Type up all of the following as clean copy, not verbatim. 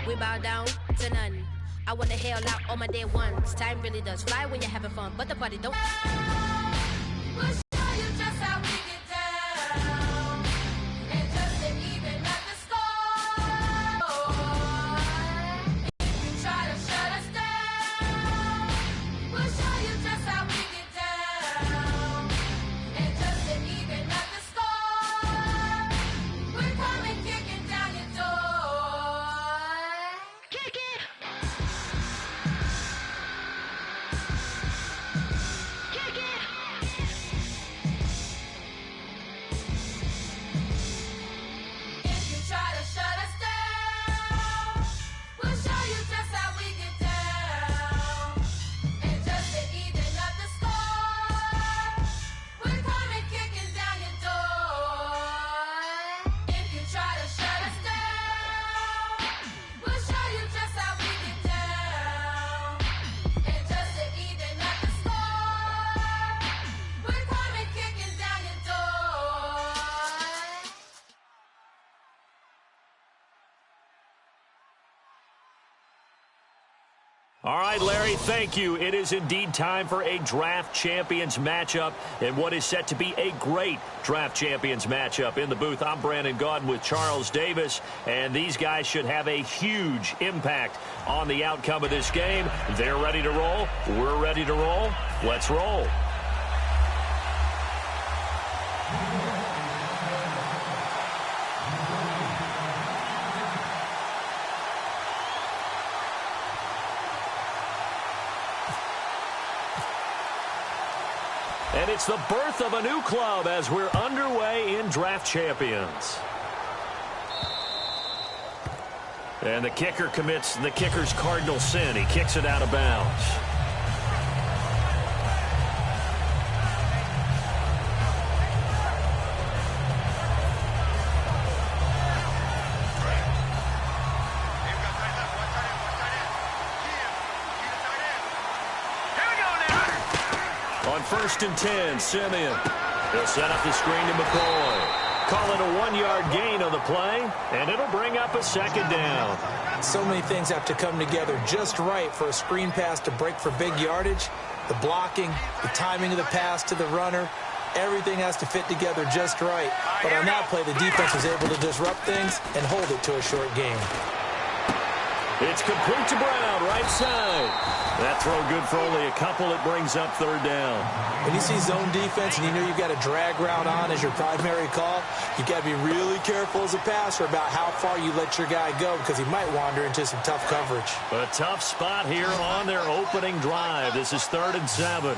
We bow down to none. I wanna hail out all my day ones. Time really does fly when you're having fun, but the party don't. We'll show you just how we get down. And just to even up the score. If you try to shut us down, we'll show you just how we get down. And just to even up the score, we're coming kicking down your door. Kick it! Kick it! If you try to shut us down, we'll show you just how we get down. And just to even up the score, we're coming kicking down your door. If you try to shut us down, we'll show you just how we get down. And just to even up the score, we're coming kicking down your door. All right, Larry, thank you. It is indeed time for a draft champions matchup and what is set to be a great draft champions matchup. In the booth, I'm Brandon Gaudin with Charles Davis, and these guys should have a huge impact on the outcome of this game. They're ready to roll. We're ready to roll. Let's roll. And it's the birth of a new club as we're underway in Draft Champions. And the kicker commits the kicker's cardinal sin. He kicks it out of bounds. On 1st and 10, Simeon. He'll set up the screen to McCoy. Call it a 1-yard gain on the play, and it'll bring up a second down. So many things have to come together just right for a screen pass to break for big yardage. The blocking, the timing of the pass to the runner, everything has to fit together just right. But on that play, the defense was able to disrupt things and hold it to a short gain. It's complete to Brown, right side. That throw good for only a couple. It brings up 3rd down. When you see zone defense and you know you've got a drag route on as your primary call, you've got to be really careful as a passer about how far you let your guy go because he might wander into some tough coverage. A tough spot here on their opening drive. This is 3rd and 7.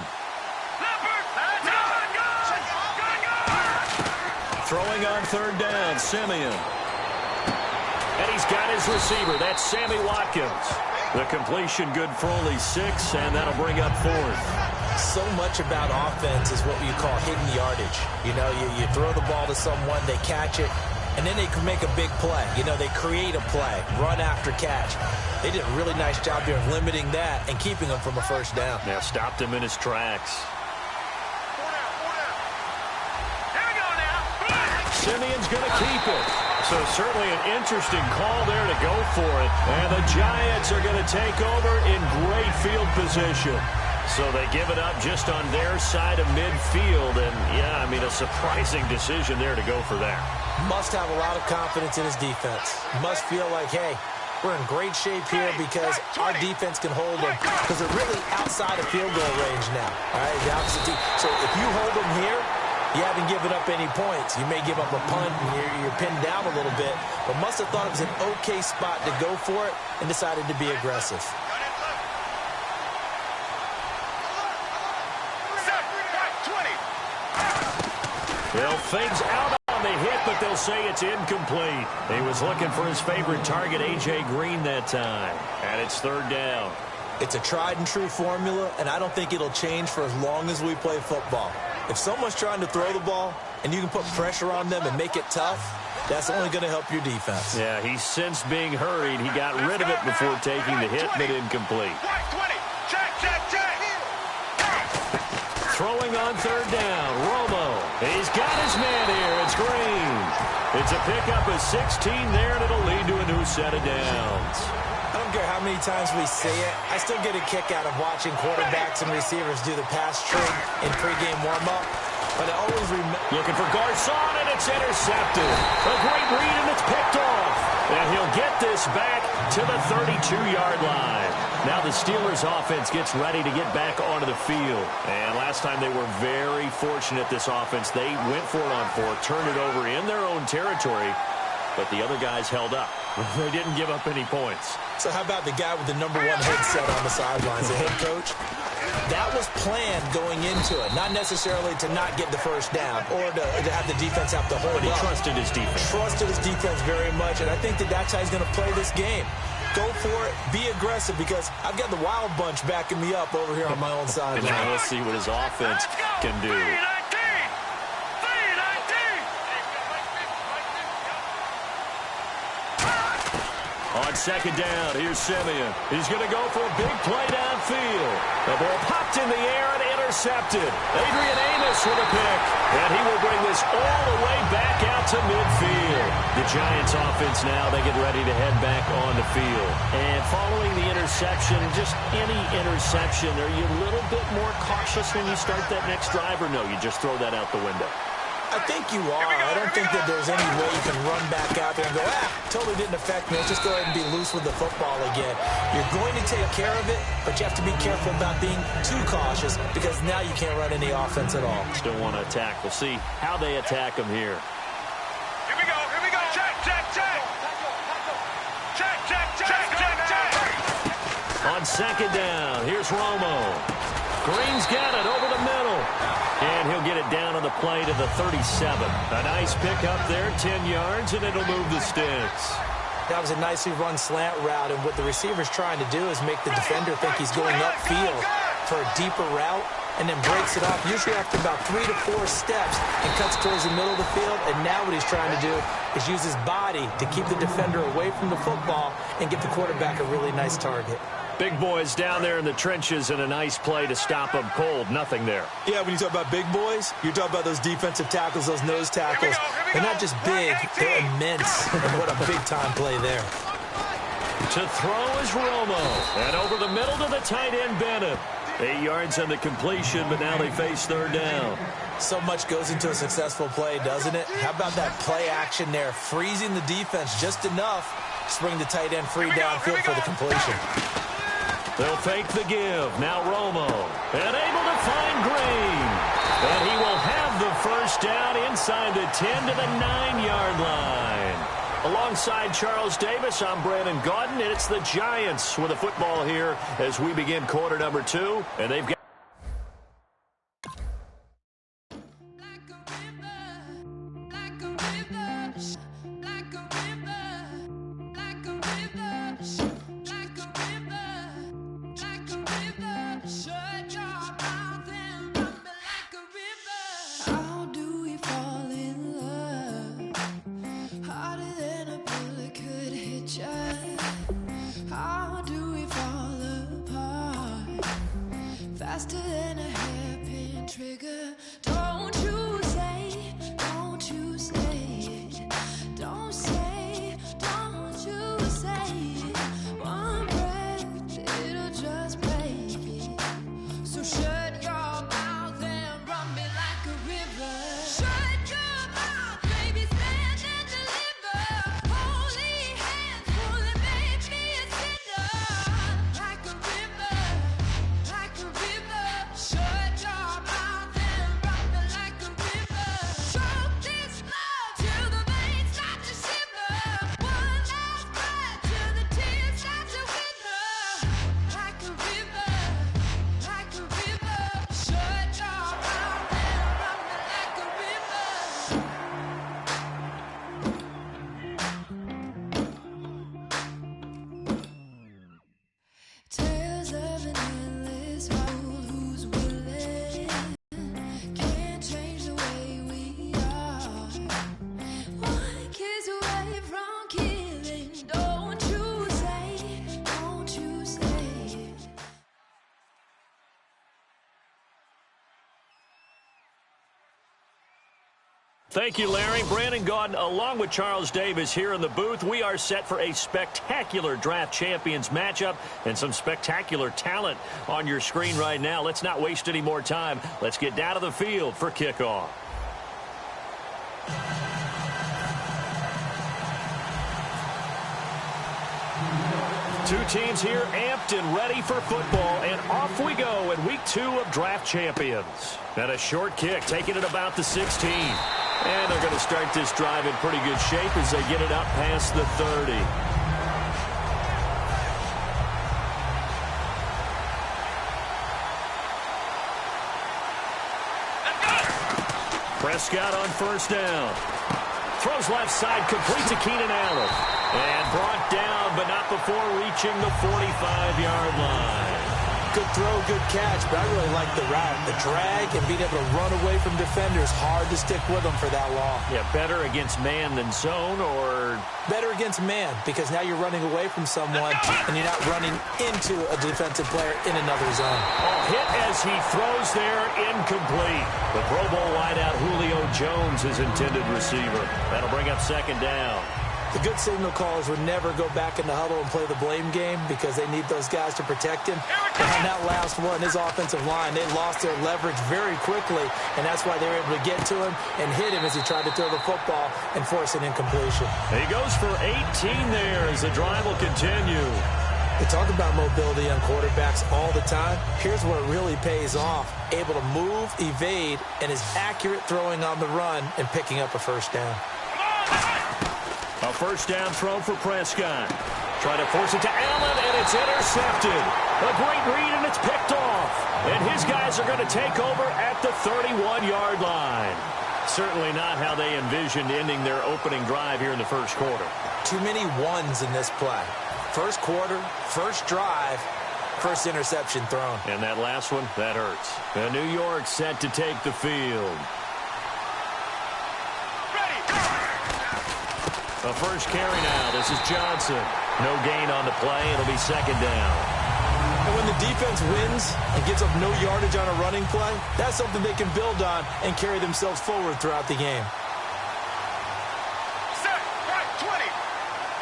Throwing on 3rd down, Simeon. And he's got his receiver. That's Sammy Watkins. The completion good for only 6, and that'll bring up 4th. So much about offense is what you call hidden yardage. You know, you throw the ball to someone, they catch it, and then they can make a big play. You know, they create a play, run after catch. They did a really nice job here of limiting that and keeping him from a 1st down. Now stopped him in his tracks. Simeon's going to keep it. So certainly an interesting call there to go for it. And the Giants are going to take over in great field position. So they give it up just on their side of midfield. And, yeah, I mean, a surprising decision there to go for that. Must have a lot of confidence in his defense. Must feel like, hey, we're in great shape here because our defense can hold them because they're really outside of field goal range now. All right, the opposite team. So if you hold them here, you haven't given up any points. You may give up a punt and you're pinned down a little bit, but must have thought it was an okay spot to go for it and decided to be aggressive. Well, things out on the hit, but they'll say it's incomplete. He was looking for his favorite target, A.J. Green, that time. And it's 3rd down. It's a tried-and-true formula, and I don't think it'll change for as long as we play football. If someone's trying to throw the ball and you can put pressure on them and make it tough, that's only going to help your defense. Yeah, he's since being hurried. He got rid of it before taking the hit, but incomplete. Throwing on 3rd down, Romo. He's got his man here. It's Green. It's a pickup of 16 there, and it'll lead to a new set of downs. care how many times we see it, I still get a kick out of watching quarterbacks and receivers do the pass trick in pregame warm-up. But I always remember... Looking for Garcon, and it's intercepted. A great read, and it's picked off. And he'll get this back to the 32-yard line. Now the Steelers offense gets ready to get back onto the field. And last time they were very fortunate, this offense. They went for it on fourth, turned it over in their own territory, but the other guys held up. They didn't give up any points. So how about the guy with the number one headset on the sidelines, the head coach? That was planned going into it, not necessarily to not get the first down or to have the defense have to hold But he up. trusted his defense. Trusted his defense very much, and I think that's how he's going to play this game. Go for it, be aggressive, because I've got the wild bunch backing me up over here on my own sideline. And now we'll see what his offense can do. On second down, here's Simeon. He's going to go for a big play downfield. The ball popped in the air and intercepted. Adrian Amos with a pick. And he will bring this all the way back out to midfield. The Giants offense now, they get ready to head back on the field. And following the interception, just any interception, are you a little bit more cautious when you start that next drive, or no, you just throw that out the window? I think you are. I don't think that there's any way you can run back out there and go, totally didn't affect me. Let's just go ahead and be loose with the football again. You're going to take care of it, but you have to be careful about being too cautious, because now you can't run any offense at all. Still want to attack. We'll see how they attack them here. Here we go. Check. Check. On second down, here's Romo. Green's got it over the middle. And he'll get it down on the play to the 37. A nice pick up there, 10 yards, and it'll move the sticks. That was a nicely run slant route, and what the receiver's trying to do is make the defender think he's going upfield for a deeper route, and then breaks it off, usually after about 3 to 4 steps, and cuts towards the middle of the field. And now what he's trying to do is use his body to keep the defender away from the football and get the quarterback a really nice target. Big boys down there in the trenches, and a nice play to stop them cold. Nothing there. Yeah, when you talk about big boys, you're talking about those defensive tackles, those nose tackles. They're not just big, they're immense. And what a big-time play there. To throw is Romo. And over the middle to the tight end, Bennett. 8 yards on the completion, but now they face third down. So much goes into a successful play, doesn't it? How about that play action there? Freezing the defense just enough to bring the tight end free downfield for the completion. They'll fake the give. Now Romo. And able to find Green. And he will have the first down inside the 10 to the 9-yard line. Alongside Charles Davis, I'm Brandon Gaudin, and it's the Giants with the football here as we begin quarter number 2. And they've got... Thank you, Larry. Brandon Gaudin, along with Charles Davis here in the booth. We are set for a spectacular draft champions matchup and some spectacular talent on your screen right now. Let's not waste any more time. Let's get down to the field for kickoff. Two teams here amped and ready for football, and off we go in week 2 of Draft Champions. And a short kick, taking it about the 16. And they're going to start this drive in pretty good shape as they get it up past the 30. Prescott on first down. Throws left side, complete to Keenan Allen. And brought down, but not before reaching the 45-yard line. Good throw, good catch, but I really like the route. The drag and being able to run away from defenders, hard to stick with them for that long. Yeah, better against man than zone, or? Better against man, because now you're running away from someone, and you're not running into a defensive player in another zone. Oh, hit as he throws there, incomplete. The Pro Bowl wideout Julio Jones, his intended receiver. That'll bring up second down. The good signal callers would never go back in the huddle and play the blame game because they need those guys to protect him. And on that last one, his offensive line, they lost their leverage very quickly, and that's why they were able to get to him and hit him as he tried to throw the football and force an incompletion. He goes for 18 there as the drive will continue. They talk about mobility on quarterbacks all the time. Here's where it really pays off. Able to move, evade, and is accurate throwing on the run and picking up a first down. A first down throw for Prescott. Trying to force it to Allen, and it's intercepted. A great read, and it's picked off. And his guys are going to take over at the 31-yard line. Certainly not how they envisioned ending their opening drive here in the first quarter. Too many ones in this play. First quarter, first drive, first interception thrown. And that last one, that hurts. And New York set to take the field. A first carry now. This is Johnson. No gain on the play. It'll be second down. And when the defense wins and gives up no yardage on a running play, that's something they can build on and carry themselves forward throughout the game. Set. Right 20.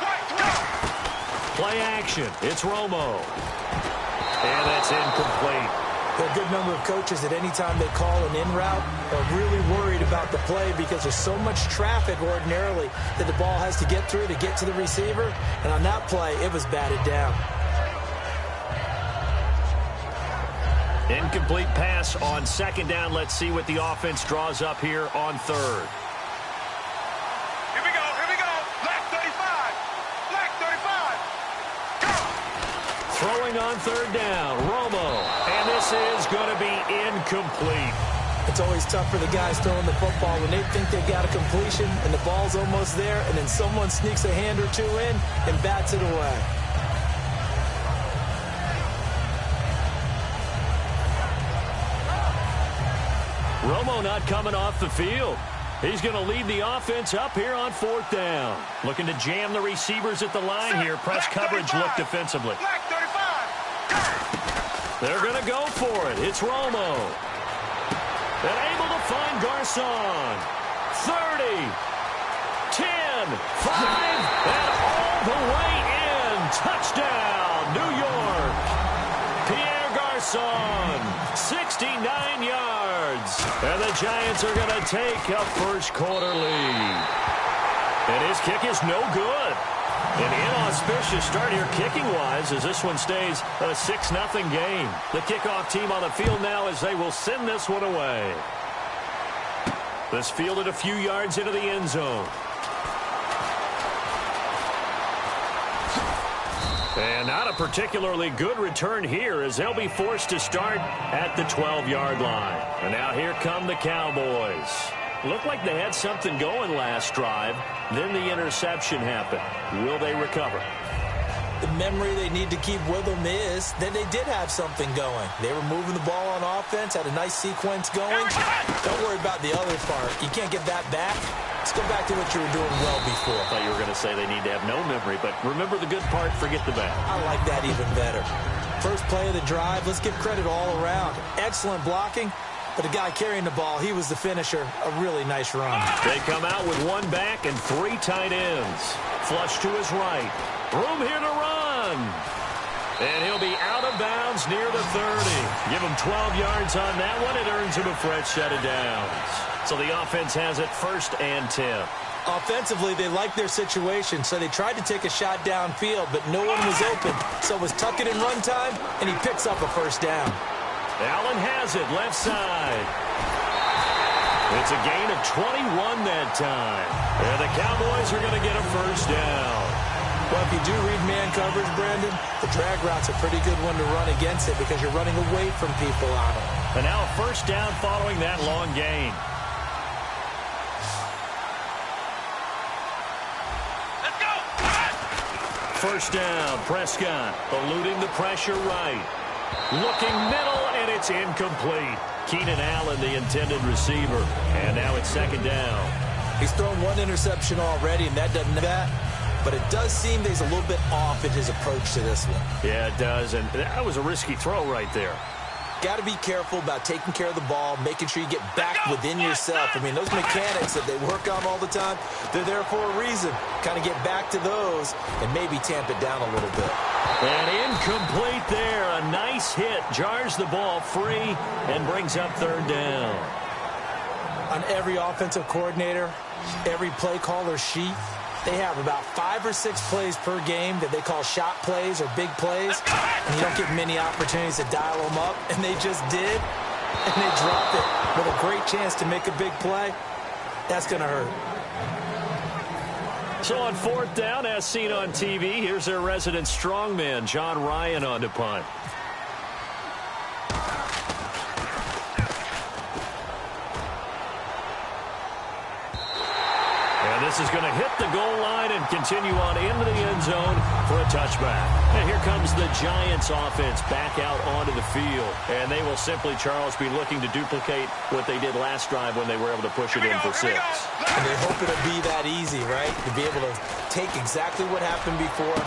Right 20. Play action. It's Romo. And that's incomplete. There are a good number of coaches at any time they call an in route are really worried about the play because there's so much traffic ordinarily that the ball has to get through to get to the receiver. And on that play, it was batted down. Incomplete pass on second down. Let's see what the offense draws up here on third. Here we go. Here we go. Black 35. Black 35. Go. Throwing on third down. Romo. And this is going to be incomplete. It's always tough for the guys throwing the football when they think they've got a completion and the ball's almost there, and then someone sneaks a hand or two in and bats it away. Romo not coming off the field. He's going to lead the offense up here on fourth down. Looking to jam the receivers at the line here. Press coverage look defensively. Black 35. They're going to go for it. It's Romo. And able to find Garcon. 30, 10, 5, and all the way in. Touchdown, New York. Pierre Garcon, 69 yards. And the Giants are going to take a first quarter lead. And his kick is no good. An inauspicious start here kicking-wise as this one stays a 6-0 game. The kickoff team on the field now as they will send this one away. This fielded a few yards into the end zone. And not a particularly good return here as they'll be forced to start at the 12-yard line. And now here come the Cowboys. Looked like they had something going last drive. Then the interception happened. Will they recover? The memory they need to keep with them is that they did have something going. They were moving the ball on offense, had a nice sequence going. Don't worry about the other part. You can't get that back. Let's go back to what you were doing well before. I thought you were going to say they need to have no memory, but remember the good part, forget the bad. I like that even better. First play of the drive, let's give credit all around. Excellent blocking, But the guy carrying the ball, he was the finisher. A really nice run. They come out with one back and three tight ends. Flush to his right. Room here to run. And he'll be out of bounds near the 30. Give him 12 yards on that one. It earns him a fresh set of downs. So the offense has it 1st and 10. Offensively, they liked their situation, so they tried to take a shot downfield, but no one was open. So it was tuck it in run time, and he picks up a 1st down. Allen has it, left side. It's a gain of 21 that time. And the Cowboys are going to get a 1st down. Well, if you do read man coverage, Brandon, the drag route's a pretty good one to run against it because you're running away from people on it. And now a 1st down following that long gain. Let's go. 1st down, Prescott eluding the pressure right. Looking middle, and it's incomplete. Keenan Allen, the intended receiver. And now it's 2nd down. He's thrown one interception already, and that doesn't that. But it does seem that he's a little bit off in his approach to this one. Yeah, it does. And that was a risky throw right there. Got to be careful about taking care of the ball, making sure you get back within yourself. I mean, those mechanics that they work on all the time, they're there for a reason. Kind of get back to those and maybe tamp it down a little bit. And incomplete there. A nice hit. Jars the ball free and brings up 3rd down. On every offensive coordinator, every play caller sheet, they have about 5 or 6 plays per game that they call shot plays or big plays. And you don't get many opportunities to dial them up. And they just did. And they dropped it with a great chance to make a big play. That's going to hurt. So on 4th down, as seen on TV, here's their resident strongman, John Ryan, on to punt. This is going to hit the goal line and continue on into the end zone for a touchback. And here comes the Giants offense back out onto the field. And they will simply, Charles, be looking to duplicate what they did last drive when they were able to push it in for 6. And they hope it'll be that easy, right? To be able to take exactly what happened before.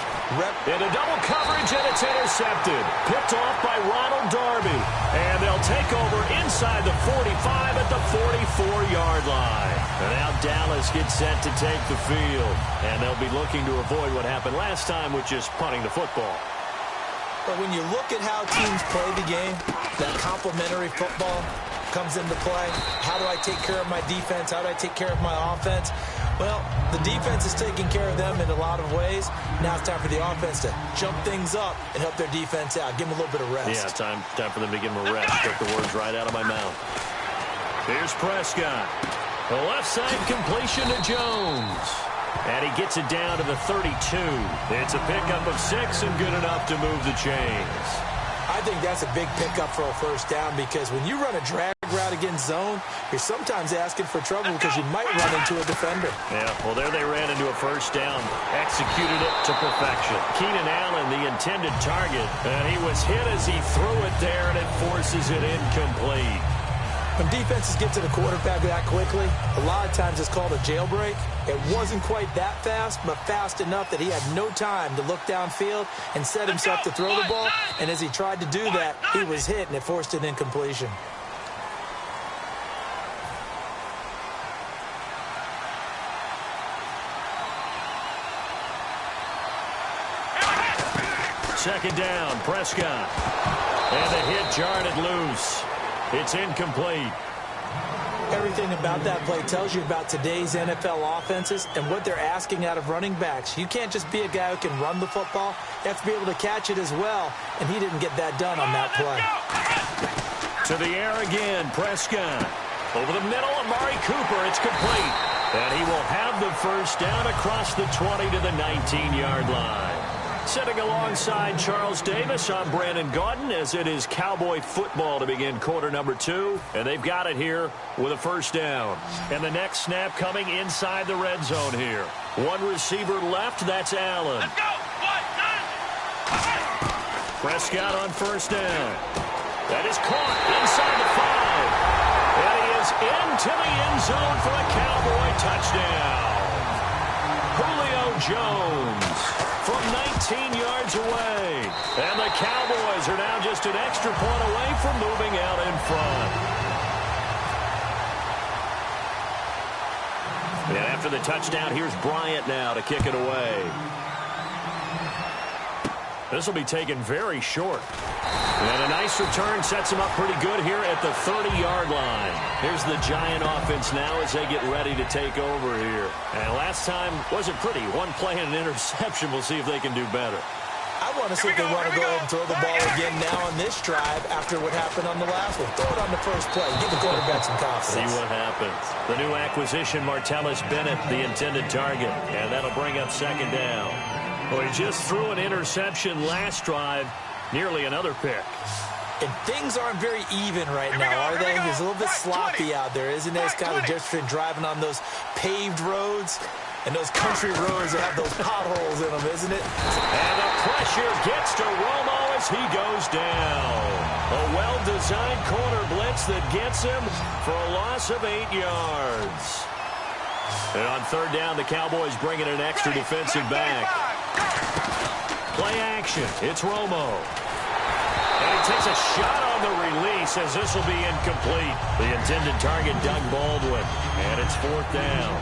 Into double coverage, and it's intercepted. Picked off by Ronald Darby. And they'll take over inside the 45 at the 44-yard line. And now Dallas gets set to take the field. And they'll be looking to avoid what happened last time with just punting the football. But when you look at how teams play the game, that complementary football comes into play. How do I take care of my defense? How do I take care of my offense? Well, the defense is taking care of them in a lot of ways. Now it's time for the offense to jump things up and help their defense out. Give them a little bit of rest. Yeah, time for them to give them a rest. Took the words right out of my mouth. Here's Prescott. The left side completion to Jones. And he gets it down to the 32. It's a pickup of 6 and good enough to move the chains. I think that's a big pickup for a 1st down because when you run a drag route against zone, you're sometimes asking for trouble because you might run into a defender. Yeah, well, there they ran into a 1st down. Executed it to perfection. Keenan Allen, the intended target, and he was hit as he threw it there, and it forces it incomplete. When defenses get to the quarterback that quickly, a lot of times it's called a jailbreak. It wasn't quite that fast, but fast enough that he had no time to look downfield and set himself to throw the ball. And as he tried to do that, he was hit, and it forced an incompletion. Second down, Prescott. And the hit jarred it loose. It's incomplete. Everything about that play tells you about today's NFL offenses and what they're asking out of running backs. You can't just be a guy who can run the football. You have to be able to catch it as well, and he didn't get that done on that play. To the air again, Prescott. Over the middle, Amari Cooper. It's complete. And he will have the 1st down across the 20 to the 19-yard line. Sitting alongside Charles Davis, I'm Brandon Gaudin as it is Cowboy football to begin quarter number 2. And they've got it here with a 1st down. And the next snap coming inside the red zone here. One receiver left, that's Allen. Let's go. 1, 9. Prescott on 1st down. That is caught inside the 5. And he is into the end zone for a Cowboy touchdown. Julio Jones from 19 yards away. And the Cowboys are now just an extra point away from moving out in front. And after the touchdown, here's Bryant now to kick it away. This will be taken very short. And a nice return sets him up pretty good here at the 30-yard line. Here's the Giant offense now as they get ready to take over here. And last time wasn't pretty. One play and an interception. We'll see if they can do better. I want to see if they want to go ahead and throw the ball again now on this drive after what happened on the last one. Throw it on the first play. Give the quarterback some confidence. See what happens. The new acquisition, Martellus Bennett, the intended target. And that'll bring up second down. Well, he just threw an interception last drive. Nearly another pick. And things aren't very even right now, are they? It's a little bit sloppy out there, isn't it? It's kind of different between driving on those paved roads and those country roads that have those potholes in them, isn't it? And the pressure gets to Romo as he goes down. A well-designed corner blitz that gets him for a loss of 8 yards. And on third down, the Cowboys bring in an extra defensive back. Play action. It's Romo. And he takes a shot on the release as this will be incomplete. The intended target, Doug Baldwin. And it's fourth down.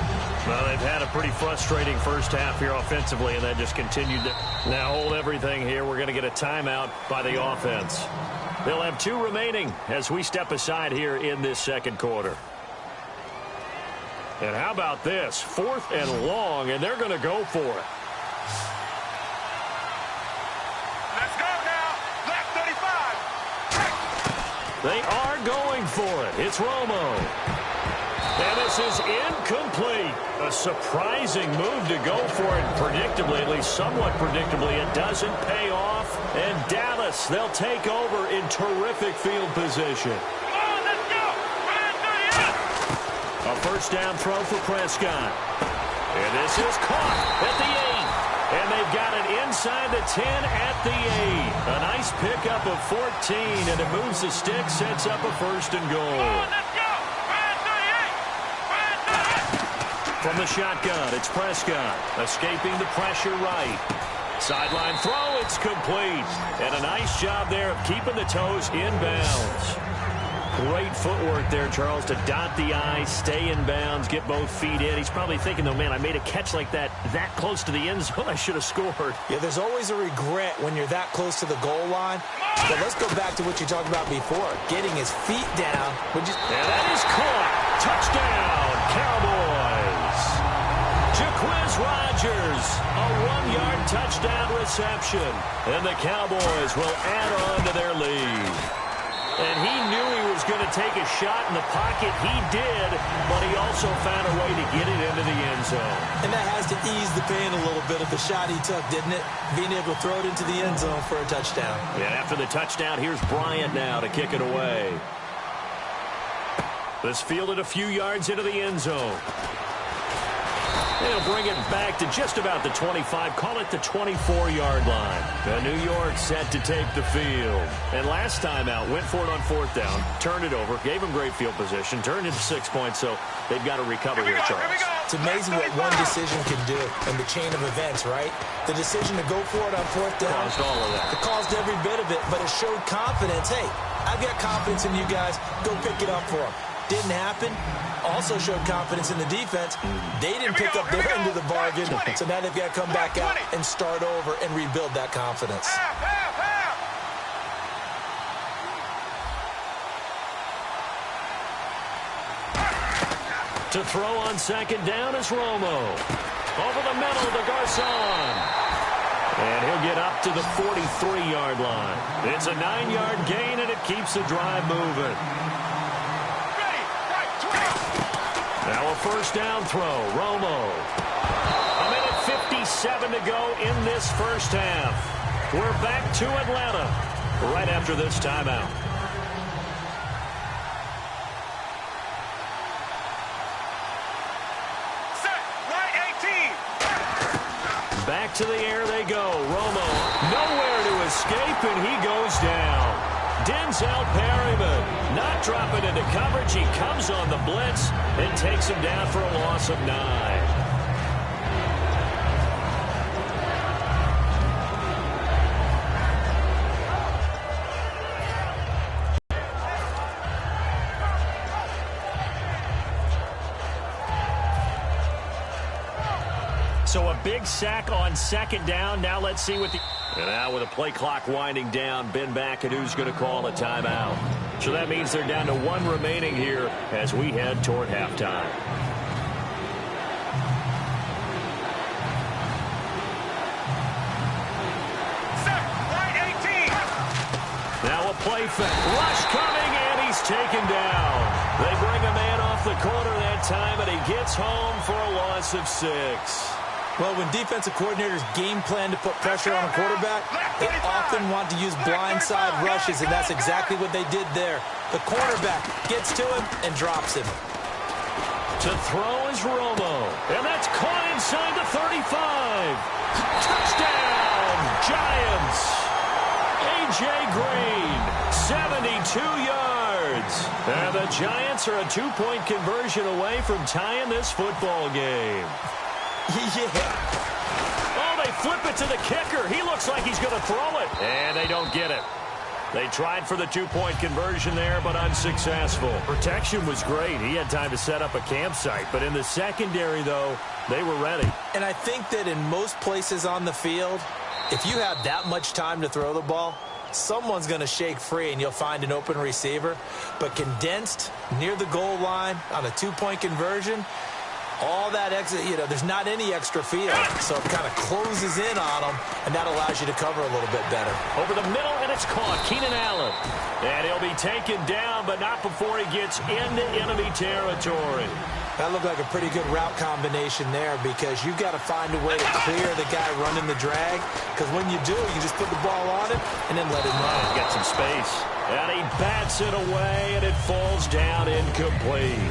Well, they've had a pretty frustrating first half here offensively, and that just continued. Now hold everything here. We're going to get a timeout by the offense. They'll have 2 remaining as we step aside here in this second quarter. And how about this? 4th and long, and they're going to go for it. Let's go now. Left 35. They are going for it. It's Romo. And this is incomplete. A surprising move to go for it. Predictably, at least somewhat predictably, it doesn't pay off. And Dallas, they'll take over in terrific field position. Oh, let's go. A first down throw for Prescott. And this is caught at the 8. And they've got it inside the 10 at the 8. A nice pickup of 14, and it moves the stick, sets up a first and goal. Oh, let's go. From the shotgun, it's Prescott, escaping the pressure right. Sideline throw, it's complete. And a nice job there of keeping the toes in bounds. Great footwork there, Charles, to dot the I, stay in bounds, get both feet in. He's probably thinking, though, man, I made a catch like that close to the end zone. I should have scored. Yeah, there's always a regret when you're that close to the goal line. But let's go back to what you talked about before, getting his feet down. And that is caught. Touchdown, Cowboys. Jaquiz Rodgers, a 1-yard touchdown reception. And the Cowboys will add on to their lead. And he knew he was going to take a shot in the pocket. He did, but he also found a way to get it into the end zone. And that has to ease the pain a little bit of the shot he took, didn't it? Being able to throw it into the end zone for a touchdown. And after the touchdown, here's Bryant now to kick it away. This fielded a few yards into the end zone. They'll bring it back to just about the 25, call it the 24-yard line. The New York set to take the field. And last time out, went for it on fourth down, turned it over, gave them great field position, turned into 6 points, so they've got to recover here, Charles. It's amazing what one decision can do in the chain of events, right? The decision to go for it on fourth down. Caused all of that. It caused every bit of it, but it showed confidence. Hey, I've got confidence in you guys. Go pick it up for them. Didn't happen. Also showed confidence in the defense. They didn't pick up their end of the bargain, so now they've got to come back out and start over and rebuild that confidence. To throw on second down is Romo. Over the middle to Garcon. And he'll get up to the 43-yard line. It's a 9-yard gain, and it keeps the drive moving. Now a first down throw, Romo. A minute 57 to go in this first half. We're back to Atlanta right after this timeout. Set, right 18. Back to the air they go. Romo nowhere to escape, and he goes down. Denzel Perryman not dropping into coverage. He comes on the blitz and takes him down for a loss of 9. So a big sack on second down. Now let's see what the... And now with a play clock winding down, Ben back, and who's going to call a timeout? So that means they're down to one remaining here as we head toward halftime. Now a play fake. Rush coming, and he's taken down. They bring a man off the corner that time, and he gets home for a loss of 6. Well, when defensive coordinators game plan to put pressure on a quarterback, they often want to use blindside rushes, and that's exactly what they did there. The cornerback gets to him and drops him. To throw is Romo, and that's caught inside the 35. Touchdown, Giants. A.J. Green, 72 yards. And the Giants are a 2-point conversion away from tying this football game. Yeah. Oh, they flip it to the kicker. He looks like he's going to throw it. And they don't get it. They tried for the 2-point conversion there, but unsuccessful. Protection was great. He had time to set up a campsite. But in the secondary, though, they were ready. And I think that in most places on the field, if you have that much time to throw the ball, someone's going to shake free and you'll find an open receiver. But condensed near the goal line on a 2-point conversion, all that exit, there's not any extra field. So it kind of closes in on them, and that allows you to cover a little bit better. Over the middle, and it's caught. Keenan Allen. And he'll be taken down, but not before he gets into enemy territory. That looked like a pretty good route combination there, because you've got to find a way to clear the guy running the drag, because when you do, you just put the ball on him and then let him run. He's got some space. And he bats it away, and it falls down incomplete.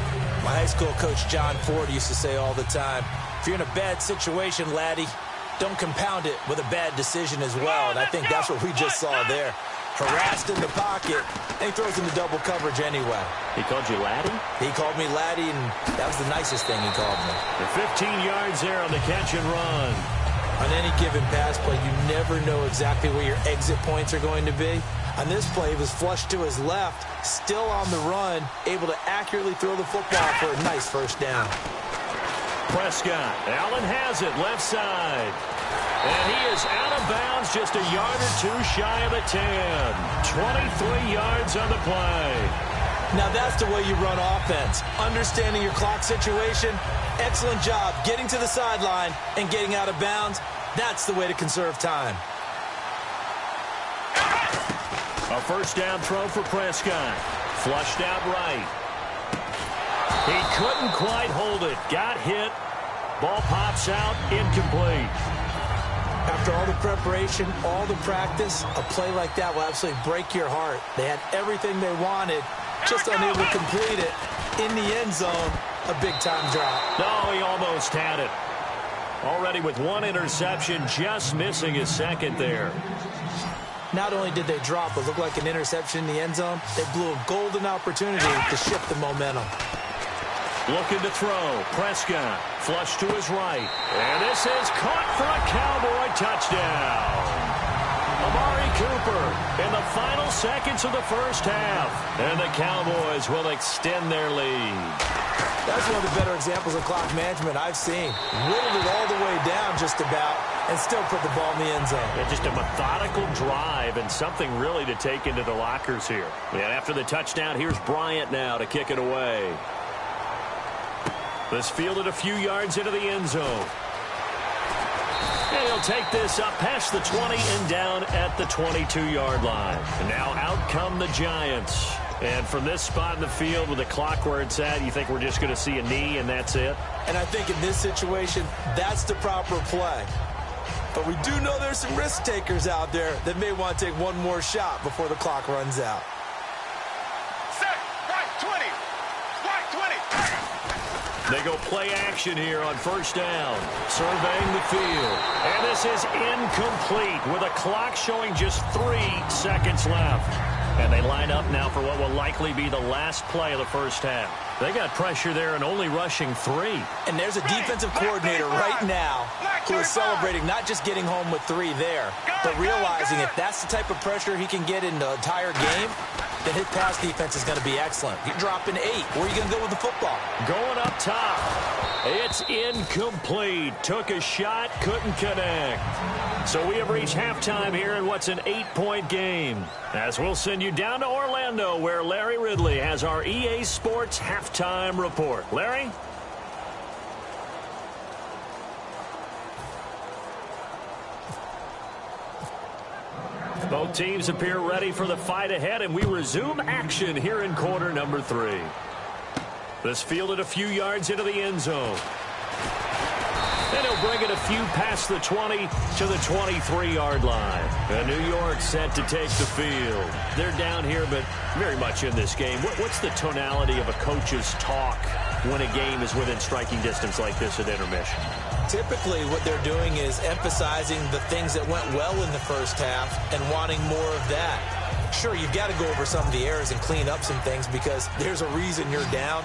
My high school coach, John Ford, used to say all the time, if you're in a bad situation, laddie, don't compound it with a bad decision as well. And I think that's what we just saw there. Harassed in the pocket, and he throws into double coverage anyway. He called you laddie? He called me laddie, and that was the nicest thing he called me. The 15 yards there on the catch and run. On any given pass play, you never know exactly where your exit points are going to be. On this play, he was flushed to his left, still on the run, able to accurately throw the football for a nice first down. Prescott. Allen has it, left side. And he is out of bounds, just a yard or two shy of the 10. 23 yards on the play. Now that's the way you run offense. Understanding your clock situation. Excellent job getting to the sideline and getting out of bounds. That's the way to conserve time. A first down throw for Prescott. Flushed out right. He couldn't quite hold it. Got hit. Ball pops out. Incomplete. After all the preparation, all the practice, a play like that will absolutely break your heart. They had everything they wanted, just unable to complete it. In the end zone, a big-time drop. No, he almost had it. Already with one interception, just missing his second there. Not only did they drop what looked like an interception in the end zone, they blew a golden opportunity to shift the momentum. Looking to throw. Prescott. Flush to his right. And this is caught for a Cowboy touchdown. Amari Cooper in the final seconds of the first half. And the Cowboys will extend their lead. That's one of the better examples of clock management I've seen. Whittled it all the way down just about and still put the ball in the end zone. Yeah, just a methodical drive and something really to take into the lockers here. And after the touchdown, here's Bryant now to kick it away. This fielded a few yards into the end zone. And he'll take this up past the 20 and down at the 22-yard line. And now out come the Giants. And from this spot in the field with the clock where it's at, you think we're just going to see a knee and that's it? And I think in this situation, that's the proper play. But we do know there's some risk takers out there that may want to take one more shot before the clock runs out. Set, right 20, right 20. They go play action here on first down. Surveying the field. And this is incomplete with a clock showing just 3 seconds left. And they line up now for what will likely be the last play of the first half. They got pressure there and only rushing 3. And there's a defensive coordinator right now who is celebrating not just getting home with 3 there, but realizing if that's the type of pressure he can get in the entire game, then his pass defense is going to be excellent. You're dropping 8. Where are you going to go with the football? Going up top. It's incomplete. Took a shot, couldn't connect. So we have reached halftime here in what's an 8-point game. As we'll send you down to Orlando, where Larry Ridley has our EA Sports halftime report. Larry? Both teams appear ready for the fight ahead, and we resume action here in quarter number 3. This fielded a few yards into the end zone. And he'll bring it a few past the 20 to the 23-yard line. And New York set to take the field. They're down here, but very much in this game. What's the tonality of a coach's talk when a game is within striking distance like this at intermission? Typically, what they're doing is emphasizing the things that went well in the first half and wanting more of that. Sure, you've got to go over some of the errors and clean up some things because there's a reason you're down.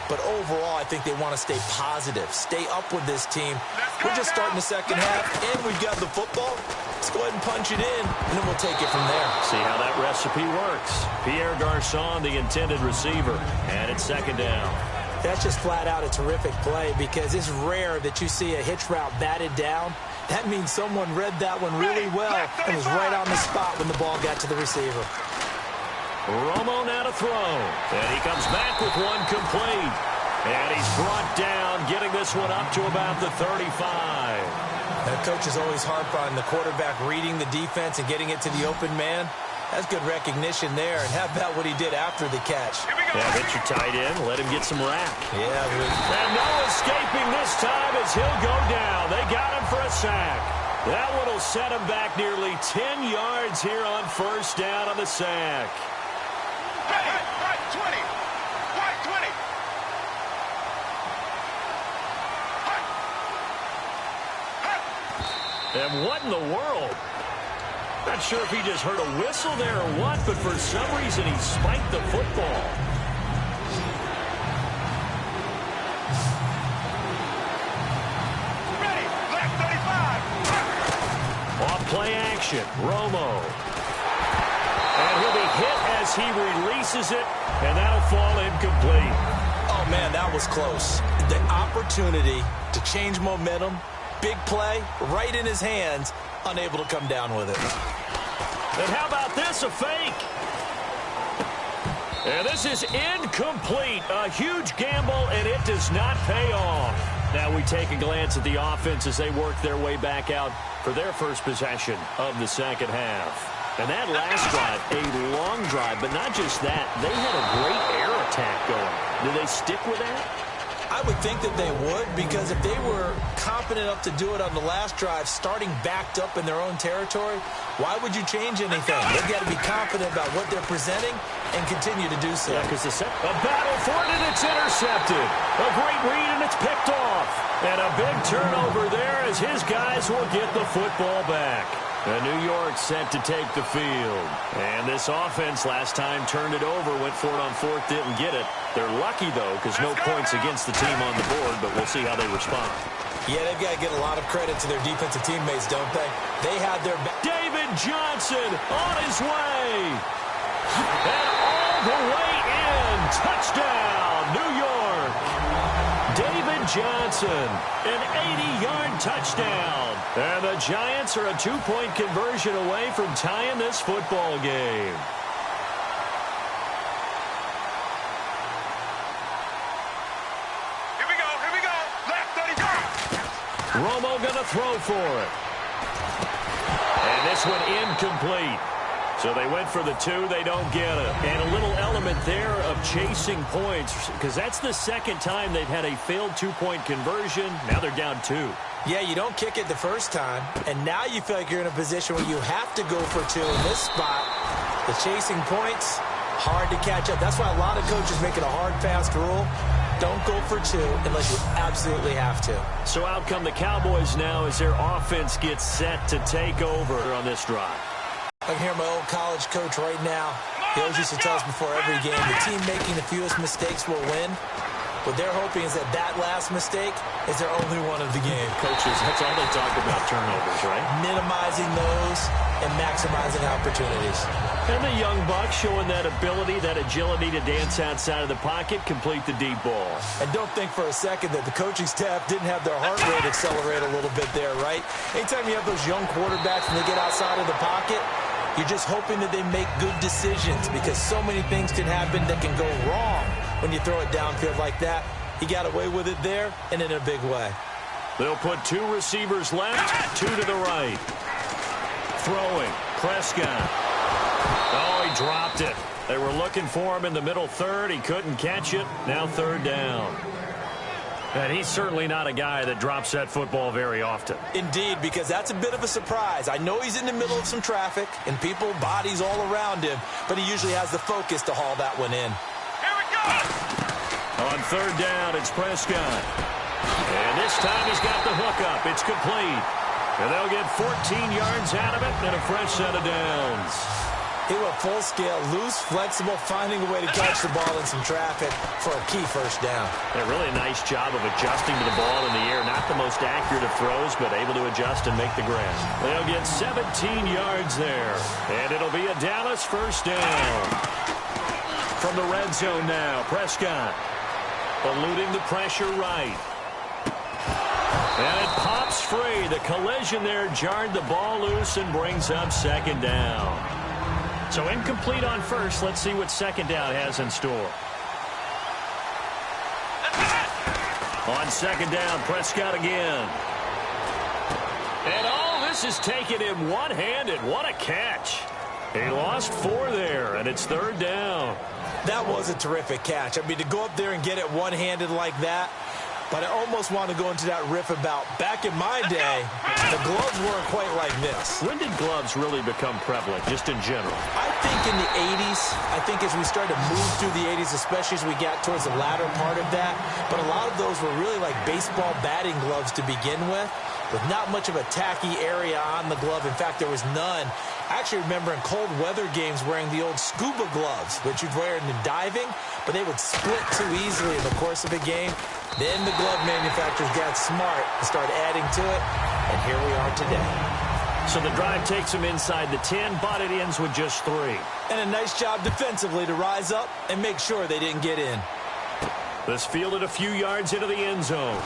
But overall, I think they want to stay positive, stay up with this team. We're just starting the second half, and we've got the football. Let's go ahead and punch it in, and then we'll take it from there. See how that recipe works. Pierre Garçon, the intended receiver, and it's second down. That's just flat out a terrific play because it's rare that you see a hitch route batted down. That means someone read that one really well and was right on the spot when the ball got to the receiver. Romo now to throw. And he comes back with one complete. And he's brought down, getting this one up to about the 35. That coach is always harp on the quarterback reading the defense and getting it to the open man. That's good recognition there. And how about what he did after the catch? Yeah, hit your tight end, let him get some rap. Yeah. And no escaping this time as he'll go down. They got him for a sack. That one will set him back nearly 10 yards here on first down on the sack. Right 20. Right 20. And what in the world? Not sure if he just heard a whistle there or what, but for some reason he spiked the football. Ready. Left 35. Off play action. Romo. And he'll be hit as he releases it, and that'll fall incomplete. Oh, man, that was close. The opportunity to change momentum, big play, right in his hands, unable to come down with it. And how about this, a fake? And this is incomplete. A huge gamble, and it does not pay off. Now we take a glance at the offense as they work their way back out for their first possession of the second half. And that last drive, a long drive, but not just that. They had a great air attack going. Do they stick with that? I would think that they would, because if they were confident enough to do it on the last drive, starting backed up in their own territory, why would you change anything? They've got to be confident about what they're presenting and continue to do so. Yeah, because a battle for it, and it's intercepted. A great read, and it's picked off. And a big turnover there as his guys will get the football back. And New York set to take the field. And this offense last time turned it over, went for it on fourth, didn't get it. They're lucky, though, because no points against the team on the board, but we'll see how they respond. Yeah, they've got to get a lot of credit to their defensive teammates, don't they? They had their back. David Johnson on his way. And all the way in. Touchdown, New York. David Johnson, an 80-yard touchdown. And the Giants are a 2-point conversion away from tying this football game. Here we go. Left 35. Romo going to throw for it. And this one incomplete. So they went for the 2, they don't get it. And a little element there of chasing points, because that's the second time they've had a failed 2-point conversion. Now they're down 2. Yeah, you don't kick it the first time, and now you feel like you're in a position where you have to go for 2 in this spot. The chasing points, hard to catch up. That's why a lot of coaches make it a hard, fast rule. Don't go for 2 unless you absolutely have to. So out come the Cowboys now as their offense gets set to take over on this drive. I can hear my old college coach right now. He always used to tell us before every game, the team making the fewest mistakes will win. What they're hoping is that that last mistake is their only one of the game. Coaches, that's all they talk about, turnovers, right? Minimizing those and maximizing opportunities. And the young buck showing that ability, that agility to dance outside of the pocket, complete the deep ball. And don't think for a second that the coaching staff didn't have their heart rate accelerate a little bit there, right? Anytime you have those young quarterbacks and they get outside of the pocket, you're just hoping that they make good decisions because so many things can happen that can go wrong when you throw it downfield like that. He got away with it there and in a big way. They'll put 2 receivers left, 2 to the right. Throwing, Prescott. Oh, he dropped it. They were looking for him in the middle third. He couldn't catch it. Now 3rd down. And he's certainly not a guy that drops that football very often. Indeed, because that's a bit of a surprise. I know he's in the middle of some traffic and people, bodies all around him, but he usually has the focus to haul that one in. Here we go! On 3rd down, it's Prescott. And this time he's got the hook up. It's complete. And they'll get 14 yards out of it and a fresh set of downs. He went full scale, loose, flexible, finding a way to catch the ball in some traffic for a key first down. A really nice job of adjusting to the ball in the air. Not the most accurate of throws, but able to adjust and make the grab. They'll get 17 yards there. And it'll be a Dallas first down. From the red zone now, Prescott eluding the pressure right. And it pops free. The collision there jarred the ball loose and brings up 2nd down. So incomplete on first. Let's see what 2nd down has in store. On 2nd down, Prescott again. And all this is taken him one-handed. What a catch. He lost 4 there, and it's 3rd down. That was a terrific catch. I mean, to go up there and get it one-handed like that, but I almost want to go into that riff about back in my day, the gloves weren't quite like this. When did gloves really become prevalent, just in general? I think in the 80s. I think as we started to move through the 80s, especially as we got towards the latter part of that. But a lot of those were really like baseball batting gloves to begin with not much of a tacky area on the glove. In fact, there was none. I actually remember in cold weather games wearing the old scuba gloves, which you'd wear in the diving, but they would split too easily in the course of a game. Then the glove manufacturers got smart and started adding to it, and here we are today. So the drive takes them inside the 10, but it ends with just 3. And a nice job defensively to rise up and make sure they didn't get in. This fielded a few yards into the end zone.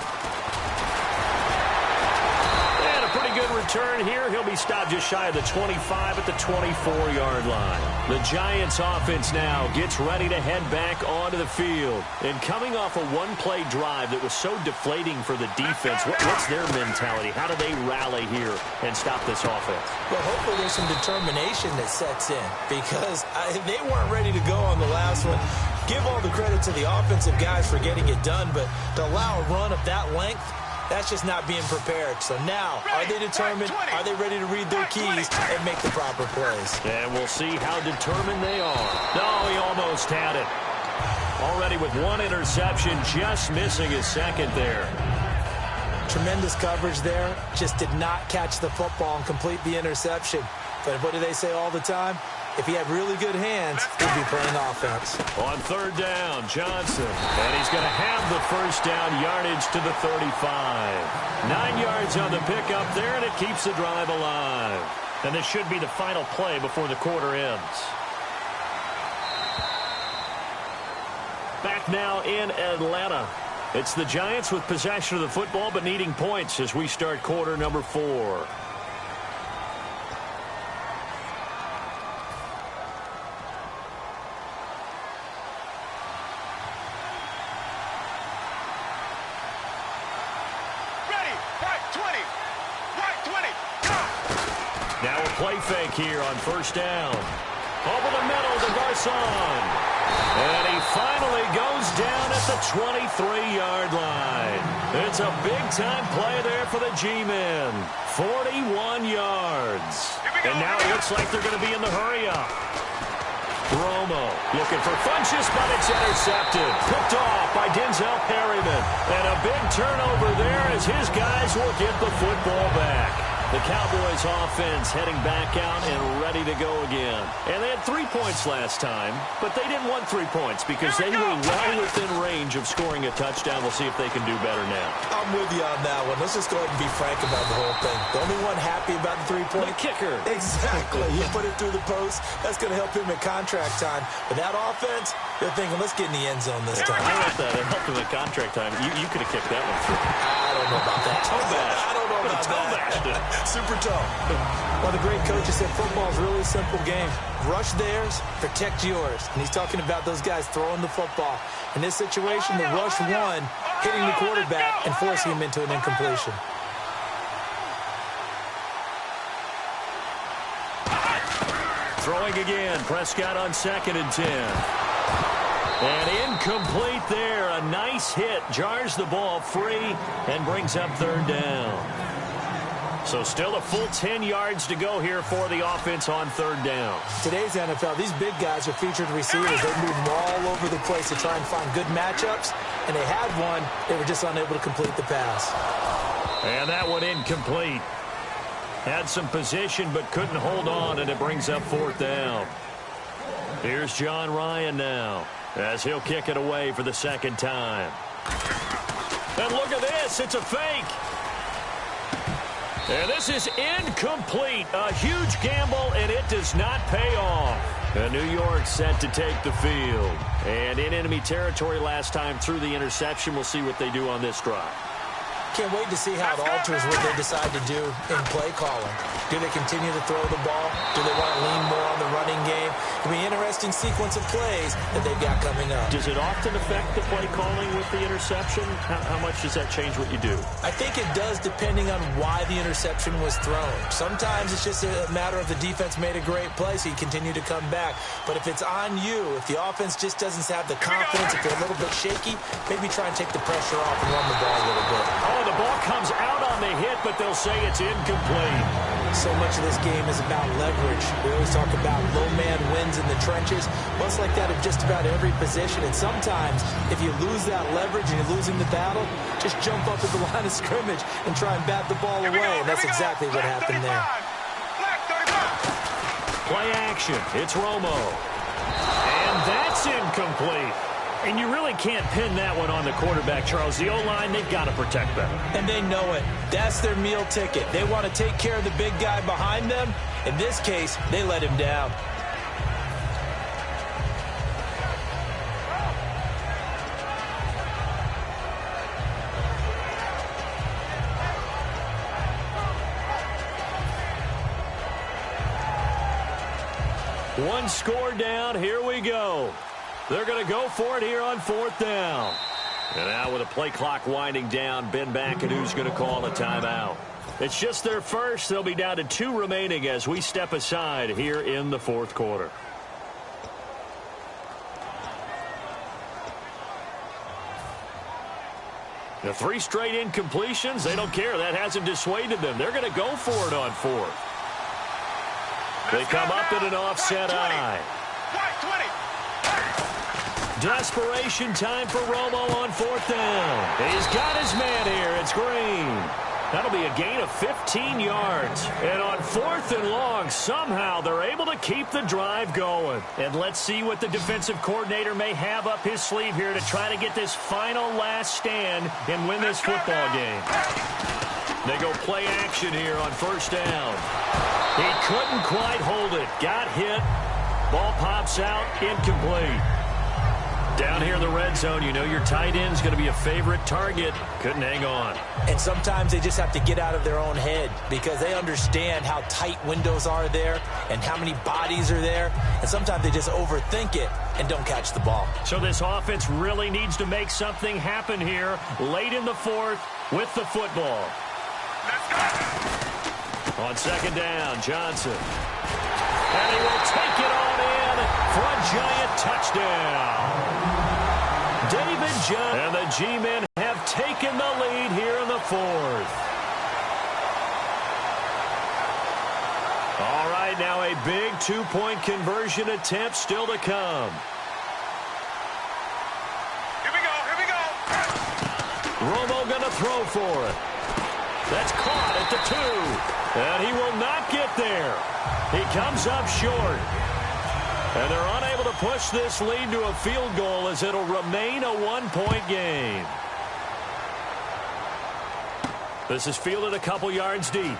And a pretty good return here. He'll be stopped just shy of the 25 at the 24-yard line. The Giants offense now gets ready to head back onto the field. And coming off a one-play drive that was so deflating for the defense, what's their mentality? How do they rally here and stop this offense? Well, hopefully there's some determination that sets in because they weren't ready to go on the last one. Give all the credit to the offensive guys for getting it done, but to allow a run of that length, that's just not being prepared. So now, are they determined? Are they ready to read their keys and make the proper plays? And we'll see how determined they are. No, he almost had it. Already with one interception, just missing his second there. Tremendous coverage there. Just did not catch the football and complete the interception. But what do they say all the time? If he had really good hands, he'd be playing offense. On third down, Johnson. And he's going to have the first down yardage to the 35. 9 yards on the pickup there, and it keeps the drive alive. And this should be the final play before the quarter ends. Back now in Atlanta. It's the Giants with possession of the football, but needing points as we start quarter number 4. Now a play fake here on first down. Over the middle to Garcon. And he finally goes down at the 23-yard line. It's a big-time play there for the G-men. 41 yards. And now it looks like they're going to be in the hurry-up. Romo looking for Funchess, but it's intercepted. Picked off by Denzel Perryman. And a big turnover there as his guys will get the football back. The Cowboys offense heading back out and ready to go again. And they had 3 points last time, but they didn't want 3 points because they were well within range of scoring a touchdown. We'll see if they can do better now. I'm with you on that one. Let's just go ahead and be frank about the whole thing. The only one happy about the 3-point? The kicker. Exactly. You put it through the post. That's going to help him at contract time. But that offense, they're thinking, let's get in the end zone this time. I like that. It helped him at contract time. You could have kicked that one through. I don't know about that. Toe bash. I don't know about toe that. bashed it. Super toe. Well, the great coach has said football is really a simple game. Rush theirs, protect yours. And he's talking about those guys throwing the football. In this situation, the rush won, hitting the quarterback and forcing him into an incompletion. Throwing again. Prescott on 2nd and 10. And incomplete there. A nice hit. Jars the ball free and brings up 3rd down. So still a full 10 yards to go here for the offense on 3rd down. Today's NFL, these big guys are featured receivers. They move them all over the place to try and find good matchups. And they had one. They were just unable to complete the pass. And that one incomplete. Had some position but couldn't hold on, and it brings up 4th down. Here's John Ryan now as he'll kick it away for the 2nd time. And look at this. It's a fake. And this is incomplete. A huge gamble, and it does not pay off. And New York set to take the field. And in enemy territory last time through the interception. We'll see what they do on this drive. Can't wait to see how it alters what they decide to do in play calling. Do they continue to throw the ball? Do they want to lean more on the running game? It'll be an interesting sequence of plays that they've got coming up. Does it often affect the play calling with the interception? How much does that change what you do? I think it does depending on why the interception was thrown. Sometimes it's just a matter of the defense made a great play, so you continue to come back. But if it's on you, if the offense just doesn't have the confidence, if they're a little bit shaky, maybe try and take the pressure off and run the ball a little bit. Oh, the ball comes out on the hit, but they'll say it's incomplete. So much of this game is about leverage. We always talk about low man wins in the trenches. Well, it's like that in just about every position. And sometimes, if you lose that leverage and you're losing the battle, just jump up at the line of scrimmage and try and bat the ball away. And that's exactly what happened there. Play action. It's Romo. And that's incomplete. And you really can't pin that one on the quarterback, Charles. The O-line, they've got to protect better. And they know it. That's their meal ticket. They want to take care of the big guy behind them. In this case, they let him down. One score down. Here we go. They're going to go for it here on 4th down. And now with a play clock winding down, Ben back, and who's going to call a timeout? It's just their first. They'll be down to 2 remaining as we step aside here in the 4th quarter. The 3 straight incompletions, they don't care. That hasn't dissuaded them. They're going to go for it on 4th. They come up in an offset eye. Desperation time for Romo on 4th down. He's got his man here. It's Green. That'll be a gain of 15 yards. And on 4th and long, somehow they're able to keep the drive going. And let's see what the defensive coordinator may have up his sleeve here to try to get this final last stand and win this football game. They go play action here on 1st down. He couldn't quite hold it. Got hit. Ball pops out. Incomplete. Down here in the red zone, you know your tight end's going to be a favorite target. Couldn't hang on. And sometimes they just have to get out of their own head because they understand how tight windows are there and how many bodies are there. And sometimes they just overthink it and don't catch the ball. So this offense really needs to make something happen here late in the 4th with the football. On 2nd down, Johnson. And he will take it on in for a giant touchdown. David Johnson and the G-men have taken the lead here in the 4th. All right, now a big 2-point conversion attempt still to come. Here we go. Romo going to throw for it. That's caught at the 2. And he will not get there. He comes up short. And they're unable to push this lead to a field goal as it'll remain a 1-point game. This is fielded a couple yards deep.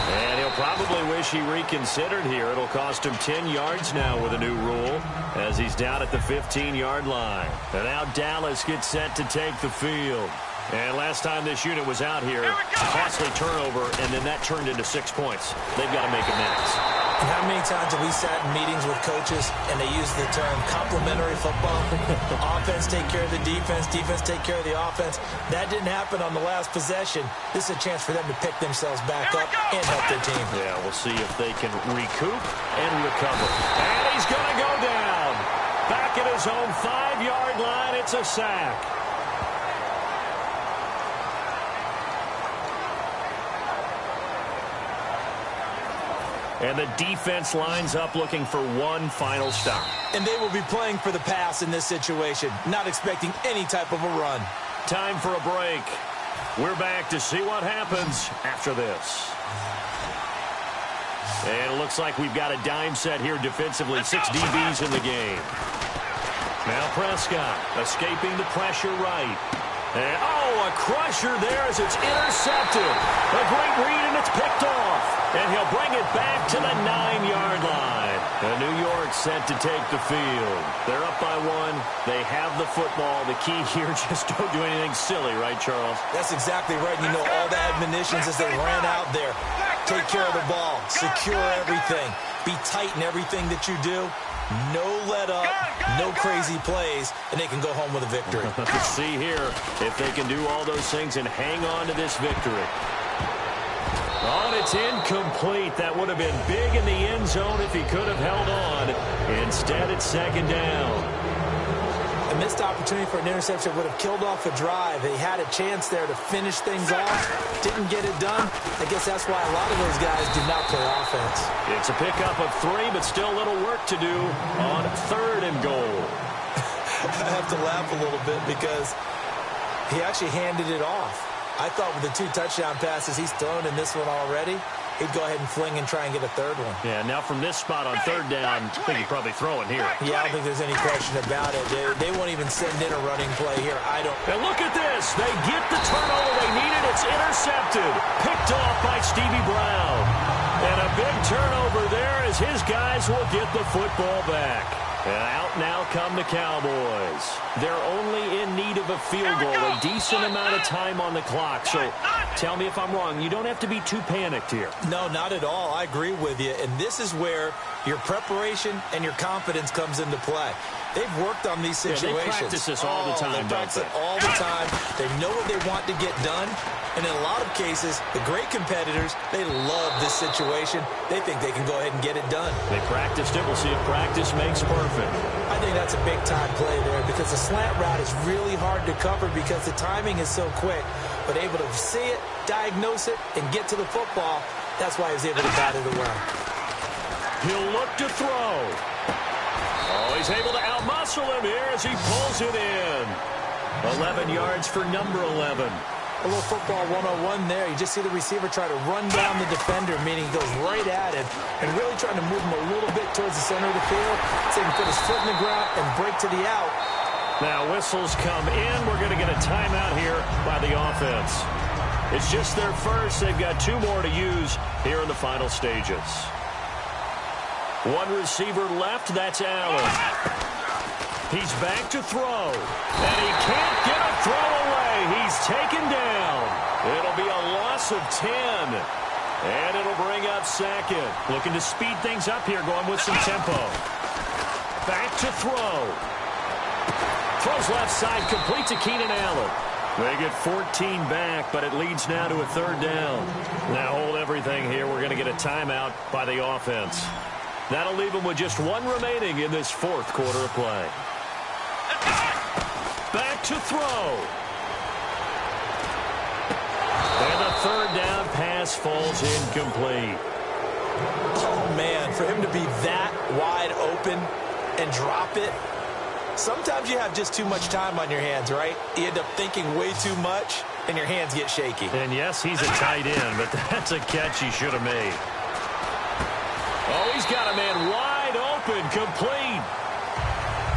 And he'll probably wish he reconsidered here. It'll cost him 10 yards now with a new rule as he's down at the 15-yard line. And now Dallas gets set to take the field. And last time this unit was out here, costly turnover, and then that turned into 6 points. They've got to make amends. And how many times have we sat in meetings with coaches and they use the term complementary football? Offense take care of the defense, defense take care of the offense. That didn't happen on the last possession. This is a chance for them to pick themselves back up and help their team. Yeah, we'll see if they can recoup and recover. And he's going to go down. Back at his own 5-yard line, it's a sack. And the defense lines up looking for one final stop. And they will be playing for the pass in this situation, not expecting any type of a run. Time for a break. We're back to see what happens after this. And it looks like we've got a dime set here defensively. 6 DBs in the game. Now Prescott escaping the pressure right. And, a crusher there as it's intercepted. A great read, and it's picked off. And he'll bring it back to the 9-yard line. And New York set to take the field. They're up by 1. They have the football. The key here, just don't do anything silly, right, Charles? That's exactly right. You know, all the admonitions as they ran out there. Take care of the ball. Secure everything. Be tight in everything that you do. No let up, no crazy plays, and they can go home with a victory. Let's see here if they can do all those things and hang on to this victory. Oh, and it's incomplete. That would have been big in the end zone if he could have held on. Instead, it's second down. A missed opportunity for an interception would have killed off a drive. They had a chance there to finish things off. Didn't get it done. I guess that's why a lot of those guys do not play offense. It's a pickup of 3, but still a little work to do on 3rd and goal. I have to laugh a little bit because he actually handed it off. I thought with the 2 touchdown passes he's thrown in this one already, he'd go ahead and fling and try and get a 3rd one. Yeah, now from this spot on 3rd down, I think he'd probably throw it here. Yeah, I don't think there's any question about it. They won't even send in a running play here. And look at this. They get the turnover they needed. It's intercepted. Picked off by Stevie Brown. And a big turnover there as his guys will get the football back. And out now come the Cowboys. They're only in need of a field goal, a decent amount of time on the clock. So tell me if I'm wrong. You don't have to be too panicked here. No, not at all. I agree with you. And this is where your preparation and your confidence comes into play. They've worked on these situations. They practice this all the time, They practice it all the time. They know what they want to get done. And in a lot of cases, the great competitors, they love this situation. They think they can go ahead and get it done. They practiced it. We'll see if practice makes perfect. I think that's a big-time play there because the slant route is really hard to cover because the timing is so quick. But able to see it, diagnose it, and get to the football, that's why he's able to bat it away. He'll look to throw. Oh, he's able to outmuscle him here as he pulls it in. 11 yards for number 11. A little football 101 there. You just see the receiver try to run down the defender, meaning he goes right at him and really trying to move him a little bit towards the center of the field so he can put his foot in the ground and break to the out. Now whistles come in. We're going to get a timeout here by the offense. It's just their first. They've got 2 more to use here in the final stages. 1 receiver left. That's Allen. He's back to throw. And he can't get a throw away. He's taken down. It'll be a loss of 10. And it'll bring up 2nd. Looking to speed things up here, going with some tempo. Back to throw. Throws left side, complete to Keenan Allen. They get 14 back, but it leads now to a 3rd down. Now hold everything here. We're going to get a timeout by the offense. That'll leave them with just 1 remaining in this 4th quarter of play. Back to throw. And the 3rd down pass falls incomplete. Oh, man, for him to be that wide open and drop it, sometimes you have just too much time on your hands, right? You end up thinking way too much. and your hands get shaky. And yes, he's a tight end, but that's a catch he should have made. Oh, he's got a man wide open, complete.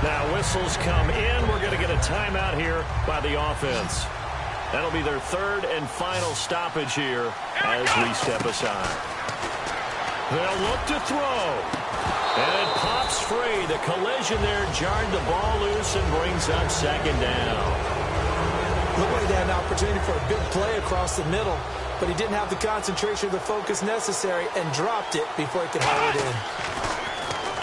Now whistles come in. We're going to get a timeout here by the offense. That'll be their third and final stoppage here as we step aside. They'll look to throw. And it pops free. The collision there jarred the ball loose and brings up second down. Looked like they had an opportunity for a big play across the middle, but he didn't have the concentration or the focus necessary and dropped it before he could haul it in.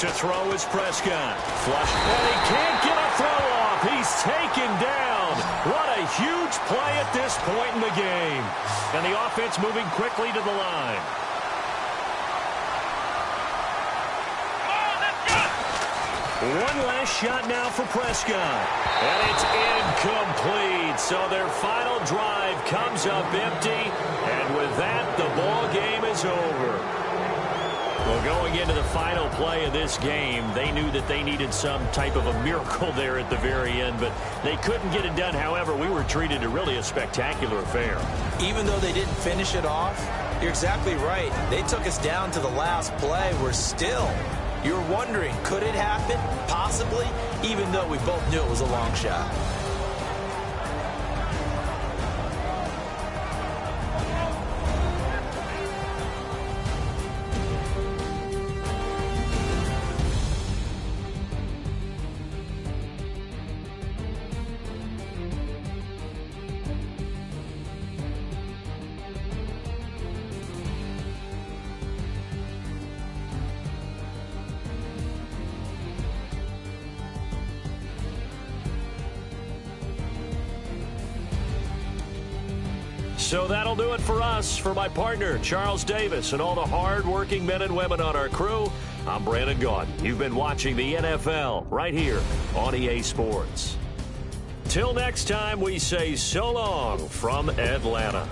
To throw is Prescott. Flush. And he can't get a throw off. He's taken down. What a huge play at this point in the game. And the offense moving quickly to the line. One last shot now for Prescott. And it's incomplete. So their final drive comes up empty. And with that, the ball game is over. Well, going into the final play of this game, they knew that they needed some type of a miracle there at the very end, but they couldn't get it done. However, we were treated to really a spectacular affair. Even though they didn't finish it off, you're exactly right. They took us down to the last play. You're wondering, could it happen? Possibly, even though we both knew it was a long shot. So that'll do it for us. For my partner, Charles Davis, and all the hard-working men and women on our crew, I'm Brandon Gaudin. You've been watching the NFL right here on EA Sports. Till next time, we say so long from Atlanta.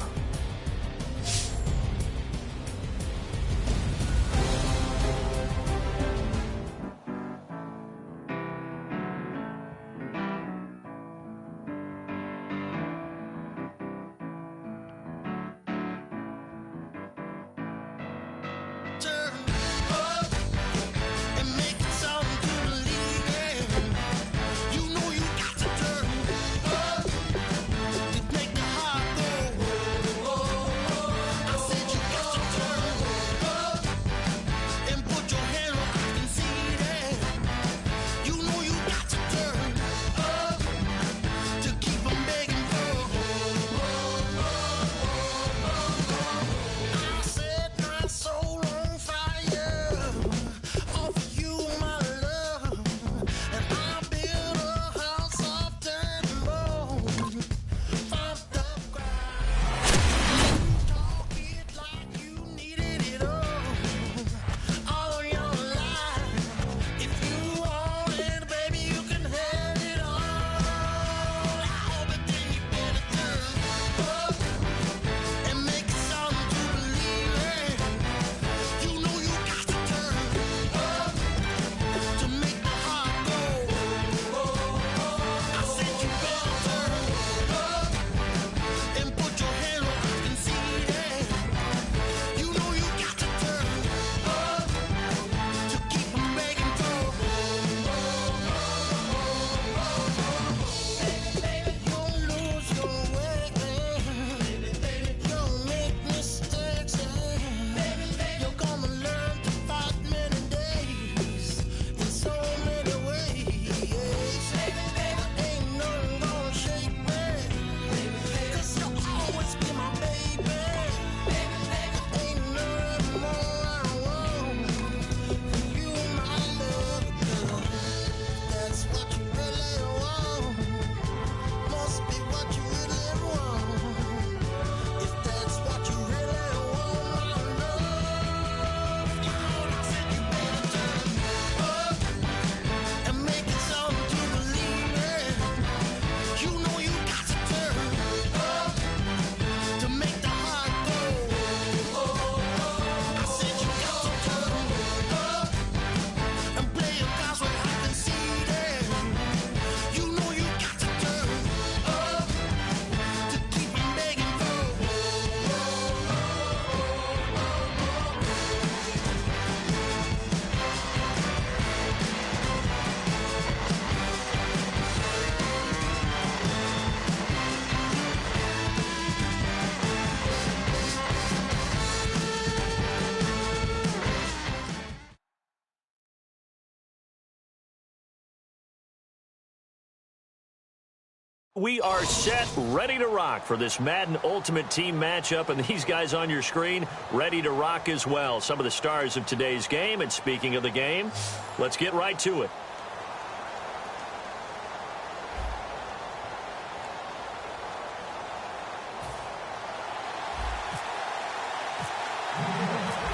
We are set, ready to rock for this Madden Ultimate Team matchup, and these guys on your screen ready to rock as well. Some of the stars of today's game, and speaking of the game, let's get right to it.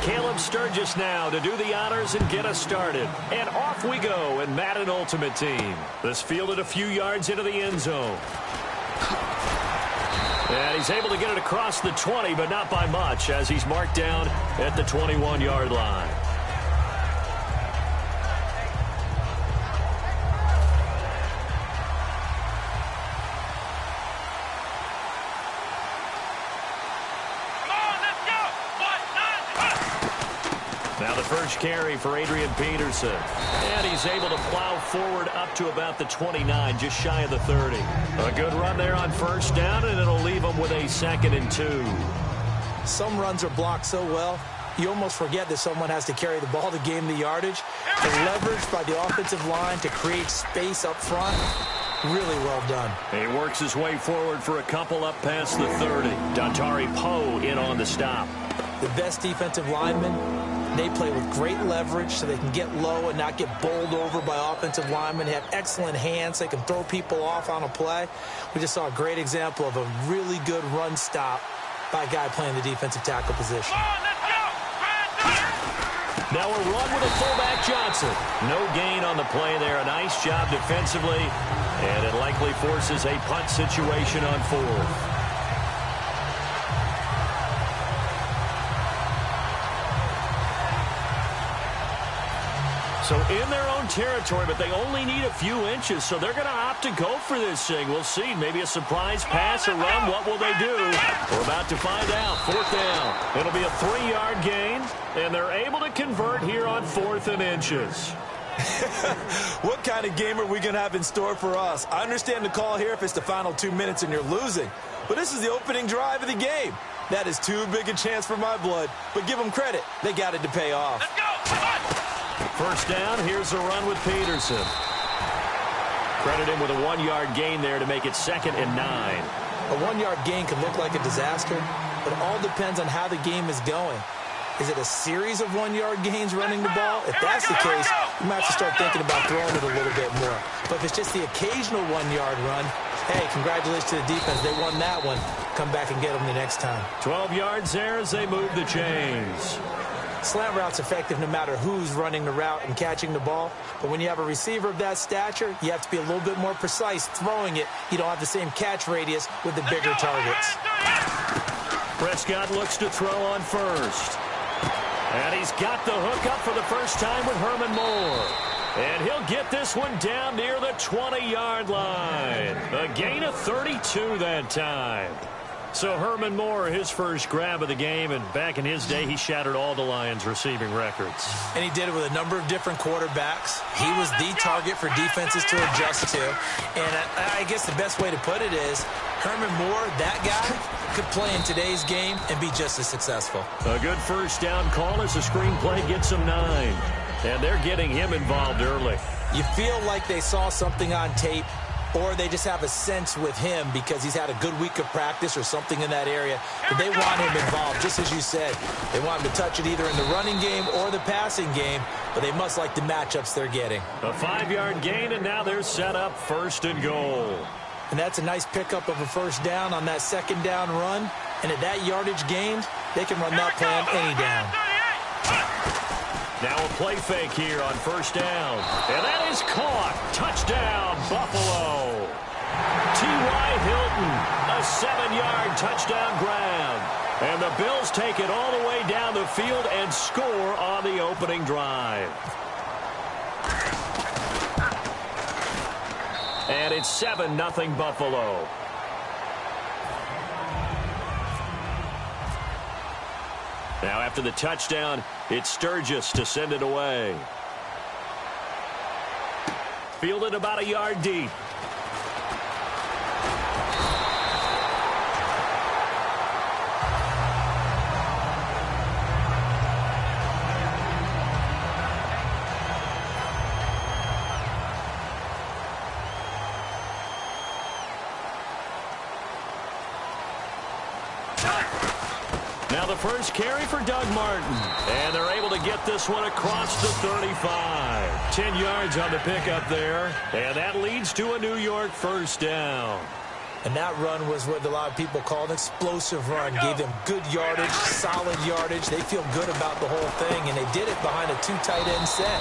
Caleb Sturgis now to do the honors and get us started. And off we go in Madden Ultimate Team. This fielded a few yards into the end zone. And he's able to get it across the 20, but not by much, as he's marked down at the 21-yard line. Now the first carry for Adrian Peterson. And he's able to plow forward up to about the 29, just shy of the 30. A good run there on first down, and it'll leave him with a 2nd and 2. Some runs are blocked so well, you almost forget that someone has to carry the ball to gain the yardage. The leverage by the offensive line to create space up front, really well done. He works his way forward for a couple up past the 30. Dontari Poe in on the stop. The best defensive linemen, they play with great leverage so they can get low and not get bowled over by offensive linemen. They have excellent hands. They can throw people off on a play. We just saw a great example of a really good run stop by a guy playing the defensive tackle position. Now a run with a fullback Johnson. No gain on the play there. A nice job defensively, and it likely forces a punt situation on 4th. So in their own territory, but they only need a few inches, so they're going to opt to go for this thing. We'll see. Maybe a surprise pass or run. What will they do? We're about to find out. 4th down. It'll be a 3-yard gain, and they're able to convert here on 4th and inches. What kind of game are we going to have in store for us? I understand the call here if it's the final 2 minutes and you're losing, but this is the opening drive of the game. That is too big a chance for my blood, but give them credit. They got it to pay off. Let's go. First down, here's a run with Peterson. Credit him with a 1-yard gain there to make it 2nd and 9. A 1-yard gain can look like a disaster, but it all depends on how the game is going. Is it a series of 1-yard gains running the ball? If that's the case, you might have to start thinking about throwing it a little bit more. But if it's just the occasional 1-yard run, hey, congratulations to the defense. They won that one. Come back and get them the next time. 12 yards there as they move the chains. Slant route's effective no matter who's running the route and catching the ball. But when you have a receiver of that stature, you have to be a little bit more precise throwing it. You don't have the same catch radius with the bigger targets. Prescott looks to throw on first. And he's got the hook up for the first time with Herman Moore. And he'll get this one down near the 20-yard line. A gain of 32 that time. So Herman Moore, his first grab of the game, and back in his day, he shattered all the Lions' receiving records. And he did it with a number of different quarterbacks. He was the target for defenses to adjust to. And I guess the best way to put it is, Herman Moore, that guy, could play in today's game and be just as successful. A good first down call as the screenplay gets him 9. And they're getting him involved early. You feel like they saw something on tape, or they just have a sense with him because he's had a good week of practice or something in that area. But they want him involved, just as you said. They want him to touch it either in the running game or the passing game, but they must like the matchups they're getting. A 5-yard gain, and now they're set up 1st and goal. And that's a nice pickup of a first down on that 2nd down run. And at that yardage gained, they can run that play on any down. Now a play fake here on first down. And that is caught. Touchdown, Buffalo. T.Y. Hilton, a 7-yard touchdown grab. And the Bills take it all the way down the field and score on the opening drive. And it's 7-0 Buffalo. Now after the touchdown, it's Sturgis to send it away. Fielded about a yard deep. Now the first carry for Doug Martin. And they're able to get this one across the 35. 10 yards on the pickup there. And that leads to a New York first down. And that run was what a lot of people call an explosive run. Gave them good yardage, solid yardage. They feel good about the whole thing, and they did it behind a two tight end set.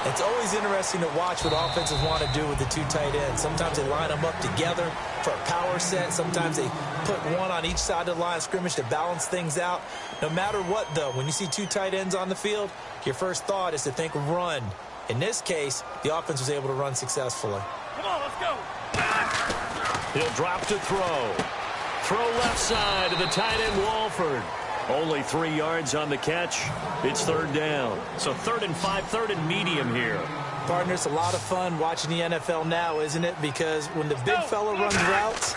It's always interesting to watch what offenses want to do with the two tight ends. Sometimes they line them up together for a power set. Sometimes they put one on each side of the line of scrimmage to balance things out. No matter what, though, when you see two tight ends on the field, your first thought is to think run. In this case, the offense was able to run successfully. Come on, let's go. He'll drop to throw. Throw left side to the tight end, Walford. Only 3 yards on the catch. It's third down. So 3rd and 5, 3rd and medium here. Partner, it's a lot of fun watching the NFL now, isn't it? Because when the big fella runs routes,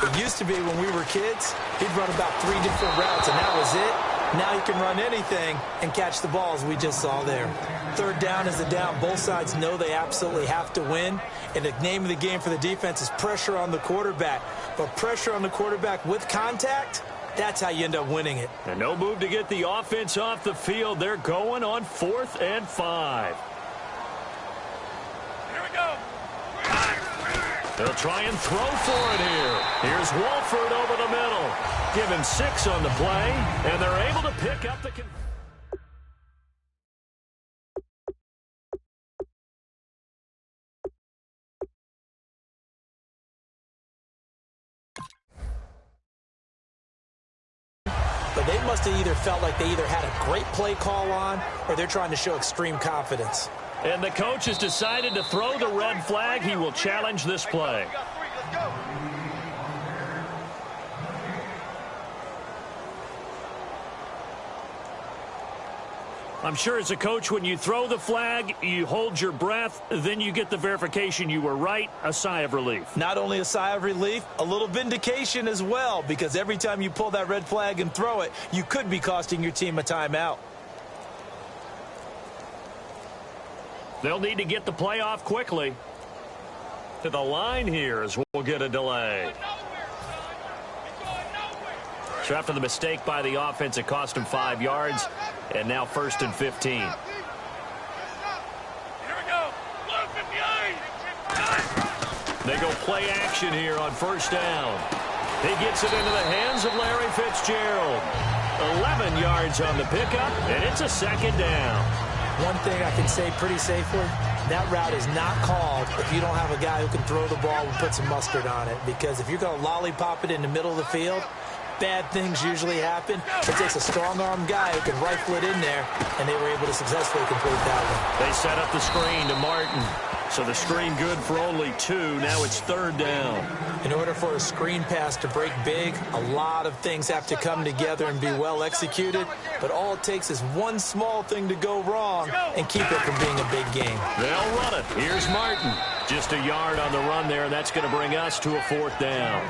it used to be when we were kids, he'd run about 3 different routes, and that was it. Now he can run anything and catch the balls we just saw there. Third down is the down. Both sides know they absolutely have to win. And the name of the game for the defense is pressure on the quarterback. But pressure on the quarterback with contact, that's how you end up winning it. And no move to get the offense off the field. They're going on 4th and 5. Here we go. They'll try and throw for it here. Here's Walford over the middle. Give him 6 on the play, and they're able to pick up the... But they must have either felt like they either had a great play call on or they're trying to show extreme confidence. And the coach has decided to throw the red flag. He will challenge this play. We got 3. Let's go. I'm sure as a coach, when you throw the flag, you hold your breath, then you get the verification you were right, a sigh of relief. Not only a sigh of relief, a little vindication as well, because every time you pull that red flag and throw it, you could be costing your team a timeout. They'll need to get the play off quickly. To the line here as we'll get a delay. So after the mistake by the offense, it cost him 5 yards. And now 1st and 15. Here we go. 58. They go play action here on 1st down. He gets it into the hands of Larry Fitzgerald. 11 yards on the pickup, and it's a 2nd down. One thing I can say pretty safely, that route is not called if you don't have a guy who can throw the ball and put some mustard on it. Because if you're going to lollipop it in the middle of the field, bad things usually happen. It takes a strong-arm guy who can rifle it in there, and they were able to successfully complete that one. They set up the screen to Martin. So the screen good for only 2. Now it's 3rd down. In order for a screen pass to break big, a lot of things have to come together and be well executed. But all it takes is one small thing to go wrong and keep it from being a big game. They'll run it. Here's Martin. Just a yard on the run there, and that's going to bring us to a 4th down.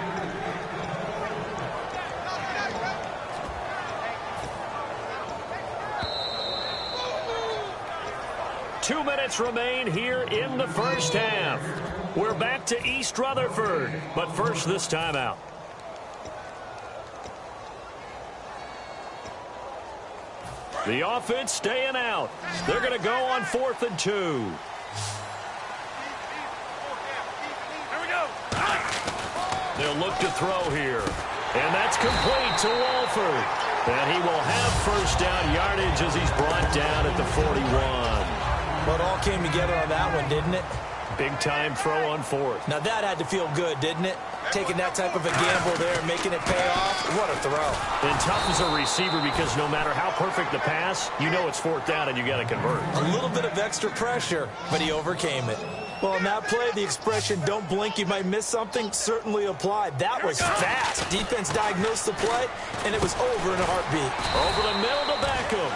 Two minutes remain here in the first half. We're back to East Rutherford, but first this timeout. The offense staying out. They're going to go on 4th and 2. Here we go. They'll look to throw here. And that's complete to Walford. And he will have 1st down yardage as he's brought down at the 41. Well, it all came together on that one, didn't it? Big-time throw on 4th. Now, that had to feel good, didn't it? Taking that type of a gamble there, making it pay off. What a throw. And tough as a receiver because no matter how perfect the pass, you know it's 4th down and you got to convert. A little bit of extra pressure, but he overcame it. Well, in that play, the expression, don't blink, you might miss something, certainly applied. That was fast. Defense diagnosed the play, and it was over in a heartbeat. Over the middle to Beckham.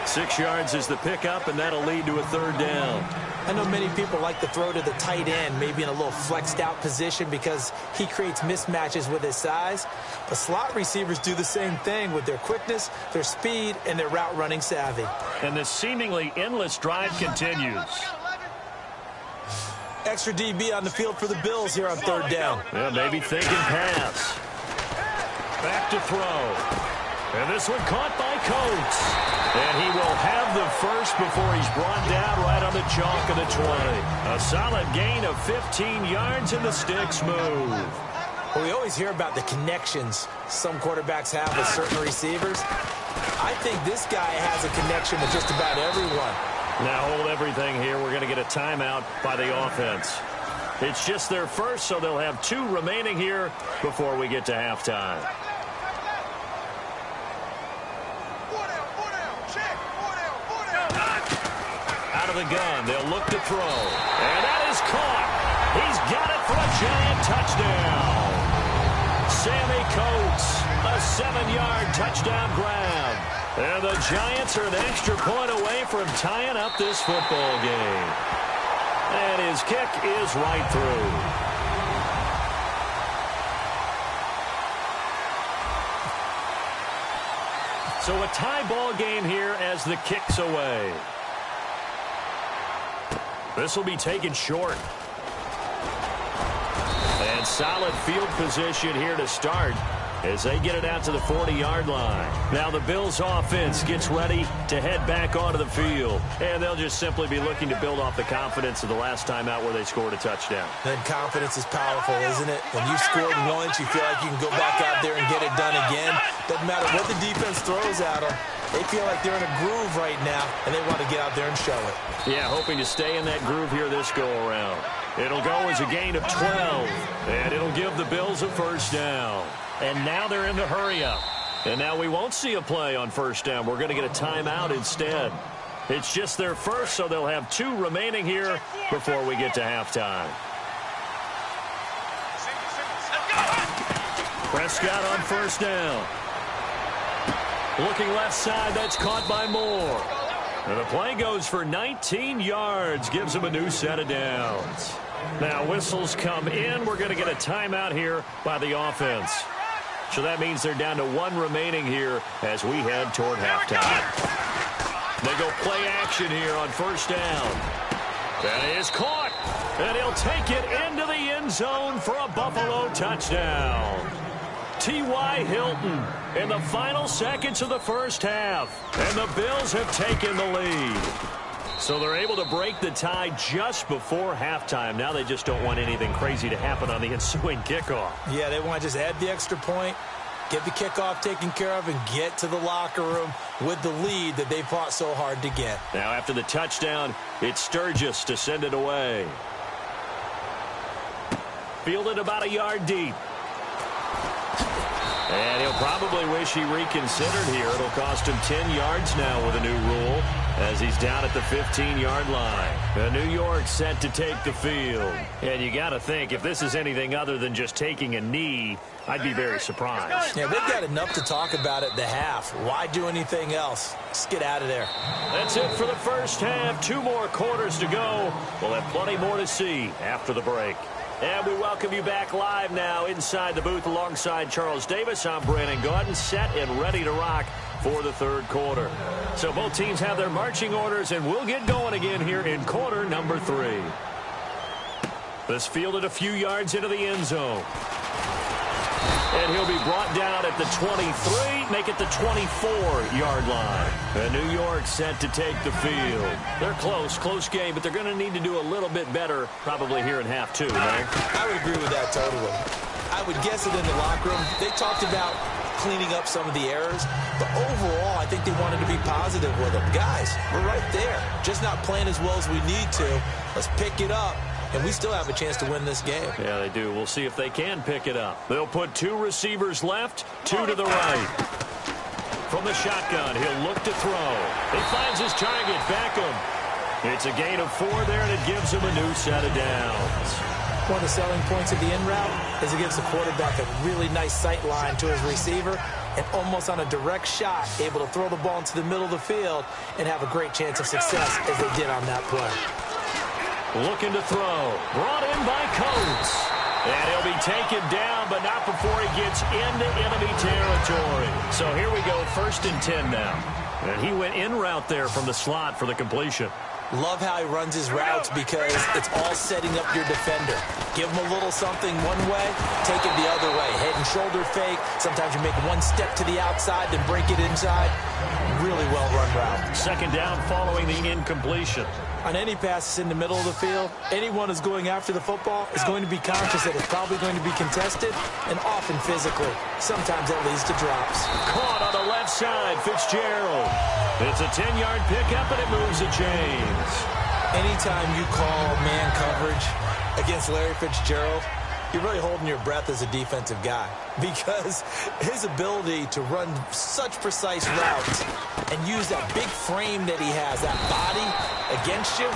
6 yards is the pickup, and that'll lead to a 3rd down. I know many people like to throw to the tight end, maybe in a little flexed out position because he creates mismatches with his size. But slot receivers do the same thing with their quickness, their speed, and their route running savvy. And this seemingly endless drive continues. Extra DB on the field for the Bills here on 3rd down. Yeah, maybe thinking pass. Back to throw. And this one caught by Coates. And he will have the first before he's brought down right on the chalk of the 20. A solid gain of 15 yards in the sticks move. Well, we always hear about the connections some quarterbacks have with certain receivers. I think this guy has a connection with just about everyone. Now hold everything here. We're going to get a timeout by the offense. It's just their first, so they'll have 2 remaining here before we get to halftime. Out of the gun, they'll look to throw. And that is caught. He's got it for a giant touchdown. Sammy Coates, a 7-yard touchdown grab. And the Giants are an extra point away from tying up this football game. And his kick is right through. So a tie ball game here as the kick's away. This will be taken short. And solid field position here to start as they get it out to the 40-yard line. Now the Bills offense gets ready to head back onto the field. And they'll just simply be looking to build off the confidence of the last time out where they scored a touchdown. Then confidence is powerful, isn't it? When you scored once, you feel like you can go back out there and get it done again. Doesn't matter what the defense throws at them. They feel like they're in a groove right now, and they want to get out there and show it. Yeah, hoping to stay in that groove here this go-around. It'll go as a gain of 12, and it'll give the Bills a first down. And now they're in the hurry-up. And now we won't see a play on first down. We're going to get a timeout instead. It's just their first, so they'll have 2 remaining here before we get to halftime. Prescott on first down. Looking left side, that's caught by Moore. And the play goes for 19 yards, gives him a new set of downs. Now whistles come in. We're going to get a timeout here by the offense. So that means they're down to 1 remaining here as we head toward halftime. They go play action here on first down. That is caught. And he'll take it into the end zone for a Buffalo touchdown. T.Y. Hilton in the final seconds of the first half. And the Bills have taken the lead. So they're able to break the tie just before halftime. Now they just don't want anything crazy to happen on the ensuing kickoff. Yeah, they want to just add the extra point, get the kickoff taken care of, and get to the locker room with the lead that they fought so hard to get. Now after the touchdown, it's Sturgis to send it away. Fielded about a yard deep. And he'll probably wish he reconsidered here. It'll cost him 10 yards now with a new rule as he's down at the 15-yard line. New York set to take the field. And you got to think, if this is anything other than just taking a knee, I'd be very surprised. Yeah, they've got enough to talk about at the half. Why do anything else? Just get out of there. That's it for the first half. 2 more quarters to go. We'll have plenty more to see after the break. And we welcome you back live now inside the booth alongside Charles Davis. I'm Brandon Gaudin, set and ready to rock for the third quarter. So both teams have their marching orders, and we'll get going again here in quarter number 3. This fielded a few yards into the end zone. And he'll be brought down at the 23, make it the 24-yard line. And New York set to take the field. They're close game, but they're going to need to do a little bit better probably here in half 2, man. I would agree with that totally. I would guess it in the locker room. They talked about cleaning up some of the errors, but overall, I think they wanted to be positive with them. Guys, we're right there. Just not playing as well as we need to. Let's pick it up. And we still have a chance to win this game. Yeah, they do. We'll see if they can pick it up. They'll put 2 receivers left, 2 to the right. From the shotgun, he'll look to throw. He finds his target, Beckham. It's a gain of 4 there, and it gives him a new set of downs. One of the selling points of the in route is it gives the quarterback a really nice sight line to his receiver and almost on a direct shot able to throw the ball into the middle of the field and have a great chance of success as they did on that play. Looking to throw. Brought in by Coates. And he'll be taken down, but not before he gets into enemy territory. So here we go, 1st and 10 now. And he went in route there from the slot for the completion. Love how he runs his routes because it's all setting up your defender. Give him a little something one way, take it the other way. Head and shoulder fake. Sometimes you make one step to the outside, then break it inside. Really well-run route. Second down following the incompletion. On any passes in the middle of the field, anyone who's going after the football is going to be conscious that it's probably going to be contested and often physically. Sometimes that leads to drops. Caught on the left side, Fitzgerald. It's a 10-yard pickup, and it moves the chains. Anytime you call man coverage against Larry Fitzgerald, you're really holding your breath as a defensive guy because his ability to run such precise routes and use that big frame that he has, that body against you,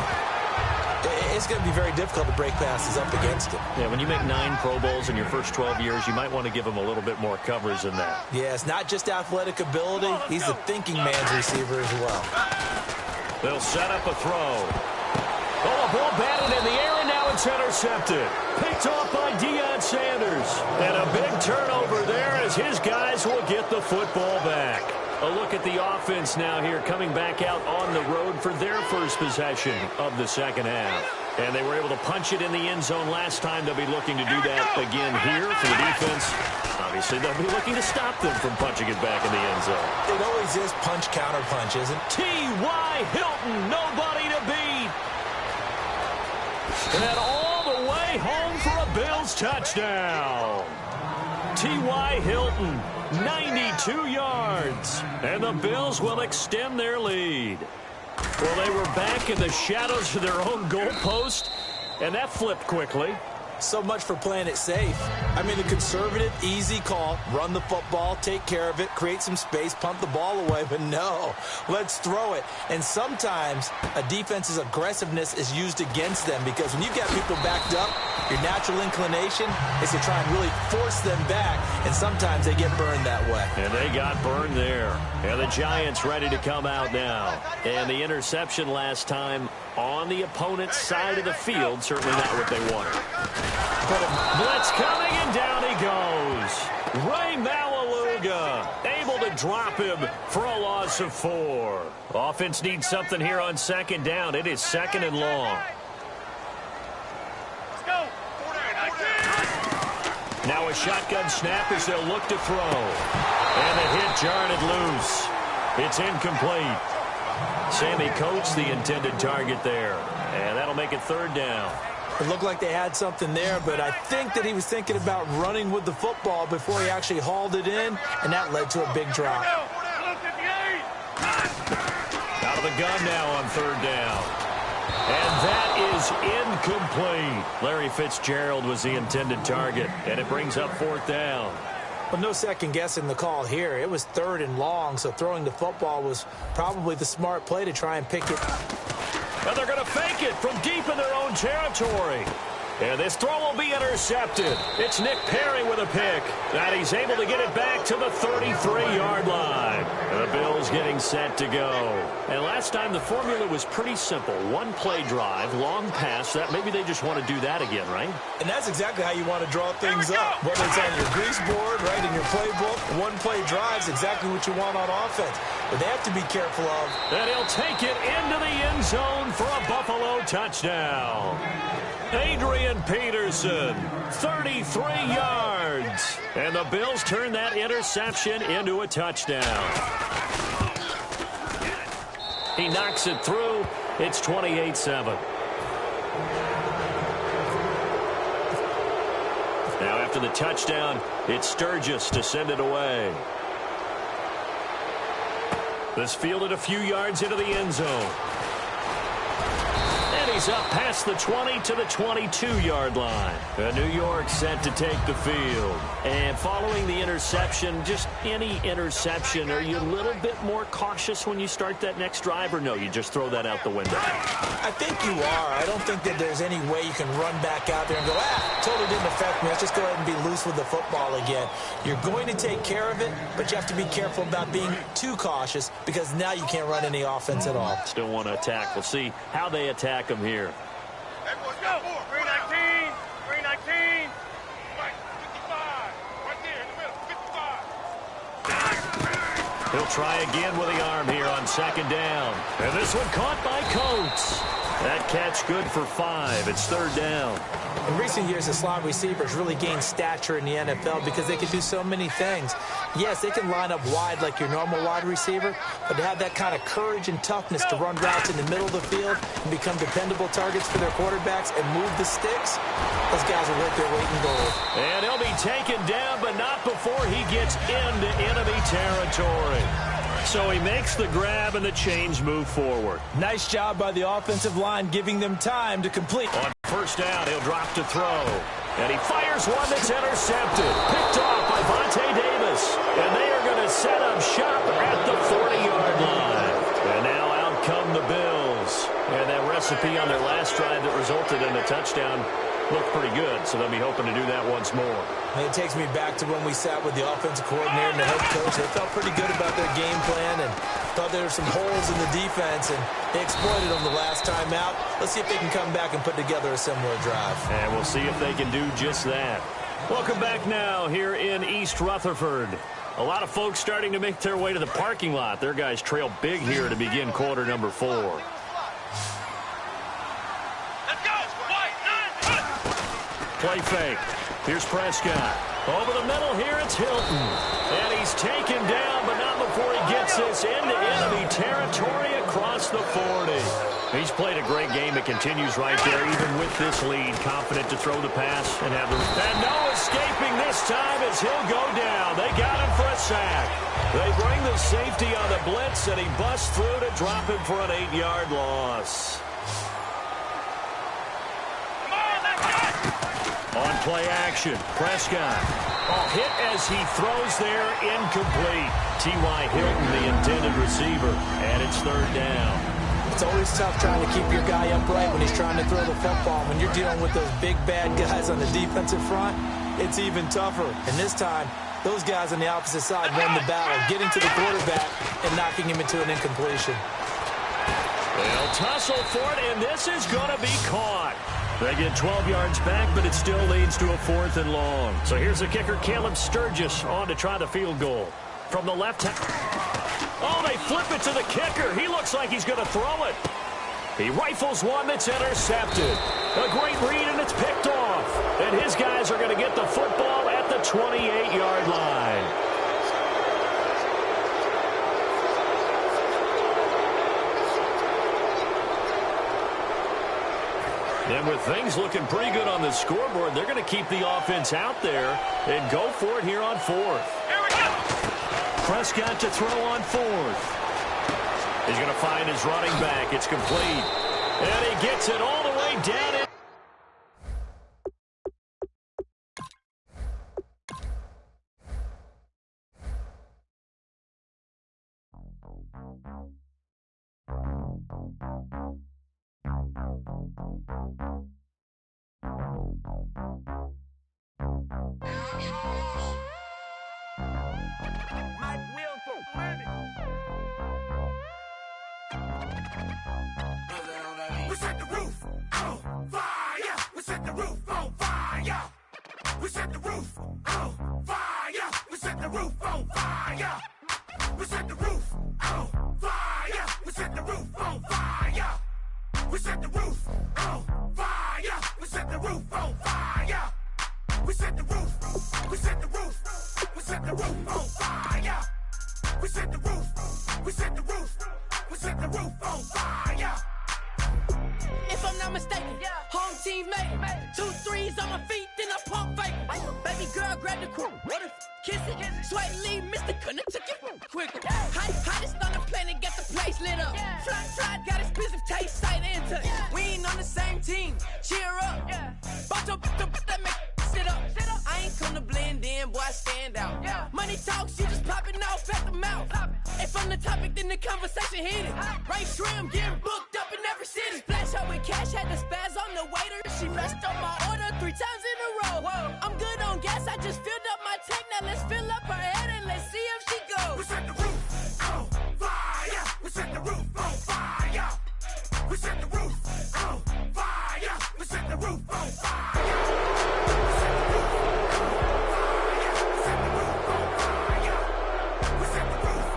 it's going to be very difficult to break passes up against him. Yeah, when you make 9 Pro Bowls in your first 12 years, you might want to give him a little bit more coverage than that. Yeah, it's not just athletic ability. He's a thinking man's receiver as well. They'll set up a throw. Oh, a ball batted in the air, and now it's intercepted. Picked off by Deion Sanders. And a big turnover there as his guys will get the football back. A look at the offense now here, coming back out on the road for their first possession of the second half. And they were able to punch it in the end zone last time. They'll be looking to do that again here for the defense. Obviously, they'll be looking to stop them from punching it back in the end zone. It always is punch, counter punch, isn't it? T.Y. Hilton, nobody to beat. And all the way home for a Bills touchdown. T.Y. Hilton, 92 yards. And the Bills will extend their lead. Well, they were back in the shadows of their own goalpost, and that flipped quickly. So much for playing it safe. I mean, the conservative, easy call, run the football, take care of it, create some space, pump the ball away, but no, let's throw it. And sometimes a defense's aggressiveness is used against them because when you've got people backed up, your natural inclination is to try and really force them back, and sometimes they get burned that way. And they got burned there. And the Giants ready to come out now. And the interception last time on the opponent's side of the field, certainly not what they wanted. Blitz coming, and down he goes. Ray Malaluga able to drop him for a loss of 4. Offense needs something here on second down. It is second and long. Let's go. Now a shotgun snap as they'll look to throw. And the hit jarred loose. It's incomplete. Sammy Coates, the intended target there. And that'll make it third down. It looked like they had something there, but I think that he was thinking about running with the football before he actually hauled it in, and that led to a big drop. Out of the gun now on third down. And that is incomplete. Larry Fitzgerald was the intended target, and it brings up fourth down. Well, no second guessing the call here. It was third and long, so throwing the football was probably the smart play to try and pick it. And they're going to fake it from deep in their own territory. And this throw will be intercepted. It's Nick Perry with a pick. And he's able to get it back to the 33-yard line. And the Bills getting set to go. And last time the formula was pretty simple. One play drive, long pass. That maybe they just want to do that again, right? And that's exactly how you want to draw things up. Whether it's on your grease board, right, in your playbook, one play drive is exactly what you want on offense. But they have to be careful of. And he'll take it into the end zone for a Buffalo touchdown. Adrian Peterson, 33 yards. And the Bills turn that interception into a touchdown. He knocks it through. It's 28-7. Now after the touchdown, it's Sturgis to send it away. This fielded a few yards into the end zone. He's up past the 20 to the 22-yard line. New York set to take the field. And following the interception, just any interception, are you a little bit more cautious when you start that next drive, or no, you just throw that out the window? I think you are. I don't think that there's any way you can run back out there and go, totally didn't affect me. Let's just go ahead and be loose with the football again. You're going to take care of it, but you have to be careful about being too cautious because now you can't run any offense at all. Still want to attack. We'll see how they attack them here. Let's go. 319. 319. Right, 55. Right there in the middle. 55. He'll try again with the arm here on second down. And this one caught by Coates. That catch good for 5. It's third down. In recent years, the slot receivers really gained stature in the NFL because they can do so many things. Yes, they can line up wide like your normal wide receiver, but to have that kind of courage and toughness to run routes in the middle of the field and become dependable targets for their quarterbacks and move the sticks, those guys are worth their weight in gold. And he'll be taken down, but not before he gets into enemy territory. So he makes the grab and the chains move forward. Nice job by the offensive line giving them time to complete. On first down, he'll drop to throw. And he fires one that's intercepted. Picked off by Vontae Davis. And they are going to set up shop at the 40-yard line. And now out come the Bills. And that recipe on their last drive that resulted in a touchdown looked pretty good, so they'll be hoping to do that once more. And it takes me back to when we sat with the offensive coordinator and the head coach. They felt pretty good about their game plan and thought there were some holes in the defense, and they exploited them the last time out. Let's see if they can come back and put together a similar drive. And we'll see if they can do just that. Welcome back now here in East Rutherford. A lot of folks starting to make their way to the parking lot. Their guys trail big here to begin quarter number 4. Play fake. Here's Prescott. Over the middle here, it's Hilton. And he's taken down, but not before he gets this into enemy territory across the 40. He's played a great game. It continues right there, even with this lead. Confident to throw the pass and have the... And no escaping this time as he'll go down. They got him for a sack. They bring the safety on the blitz, and he busts through to drop him for an 8-yard loss. On play action, Prescott. Oh, hit as he throws there, incomplete. T.Y. Hilton, the intended receiver, and it's third down. It's always tough trying to keep your guy upright when he's trying to throw the football. When you're dealing with those big, bad guys on the defensive front, it's even tougher. And this time, those guys on the opposite side won the battle, getting to the quarterback and knocking him into an incompletion. They'll tussle for it, and this is going to be caught. They get 12 yards back, but it still leads to a 4th and long. So here's the kicker, Caleb Sturgis, on to try the field goal. From the left hand. Oh, they flip it to the kicker. He looks like he's going to throw it. He rifles one that's intercepted. A great read, and it's picked off. And his guys are going to get the football at the 28-yard line. And with things looking pretty good on the scoreboard, they're going to keep the offense out there and go for it here on 4th. Here we go. Prescott to throw on 4th. He's going to find his running back. It's complete. And he gets it all the way down in. We set the roof on fire. We set the roof on fire. We set the roof on fire. We set the roof on fire. We set the roof on fire. We set the roof on fire. We set the roof on fire. We set the roof on fire. We set the roof. We set the roof. We set the roof on fire. We set the roof. We set the roof. We set the roof on fire. If I'm not mistaken, home team made it. 2 threes on my feet, then I pump fake. Baby girl, grab the crew. Kiss it. Sweat leave, Mr. Couldn't took it quicker. Hottest on the planet, got the place lit up. Fly, got expensive taste, sight and touch. We ain't on the same team. Cheer up. Bunch of that make sit up. I ain't come to blend in, boy, I stand out. Money talks, you just popping off at the mouth. If I'm the topic, then the conversation heated. Right shrimp, getting booked up in every city. Splash out with cash, had the spaz on the waiter. She messed up my order 3 times in a row. I'm good on gas, I just filled up my tank. Now let's fill up her head and let's see if she goes. We set the roof on fire. We set the roof on fire. We set the roof on fire. We set the roof on fire. We set the roof on fire. We set the roof on fire. We set the roof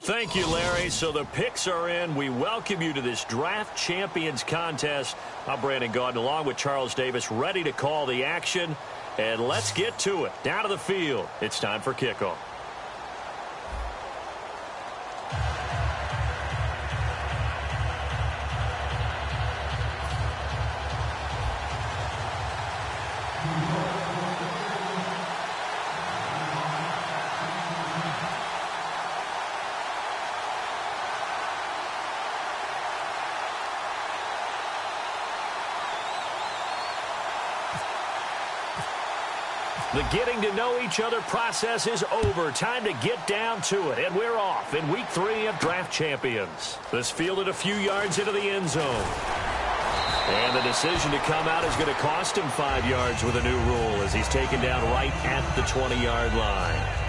Thank you, Larry. So the picks are in. We welcome you to this Draft Champions contest. I'm Brandon Gaudin along with Charles Davis, ready to call the action. And let's get to it. Down to the field. It's time for kickoff. The getting to know each other process is over. Time to get down to it. And we're off in week 3 of Draft Champions. This fielded a few yards into the end zone. And the decision to come out is going to cost him 5 yards with a new rule as he's taken down right at the 20-yard line.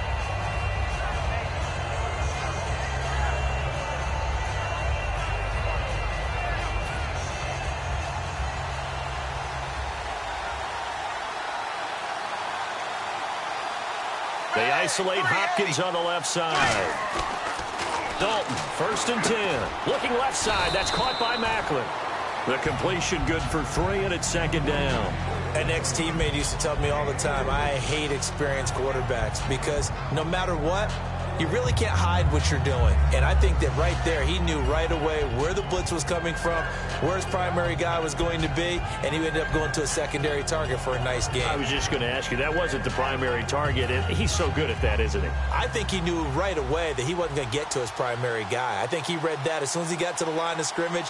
They isolate Hopkins on the left side. Dalton, 1st and 10. Looking left side. That's caught by Macklin. The completion good for 3, and it's 2nd down. An ex-teammate used to tell me all the time, I hate experienced quarterbacks because no matter what, you really can't hide what you're doing. And I think that right there, he knew right away where the blitz was coming from, where his primary guy was going to be, and he ended up going to a secondary target for a nice game. I was just going to ask you, that wasn't the primary target, and he's so good at that, isn't he? I think he knew right away that he wasn't going to get to his primary guy. I think he read that as soon as he got to the line of scrimmage,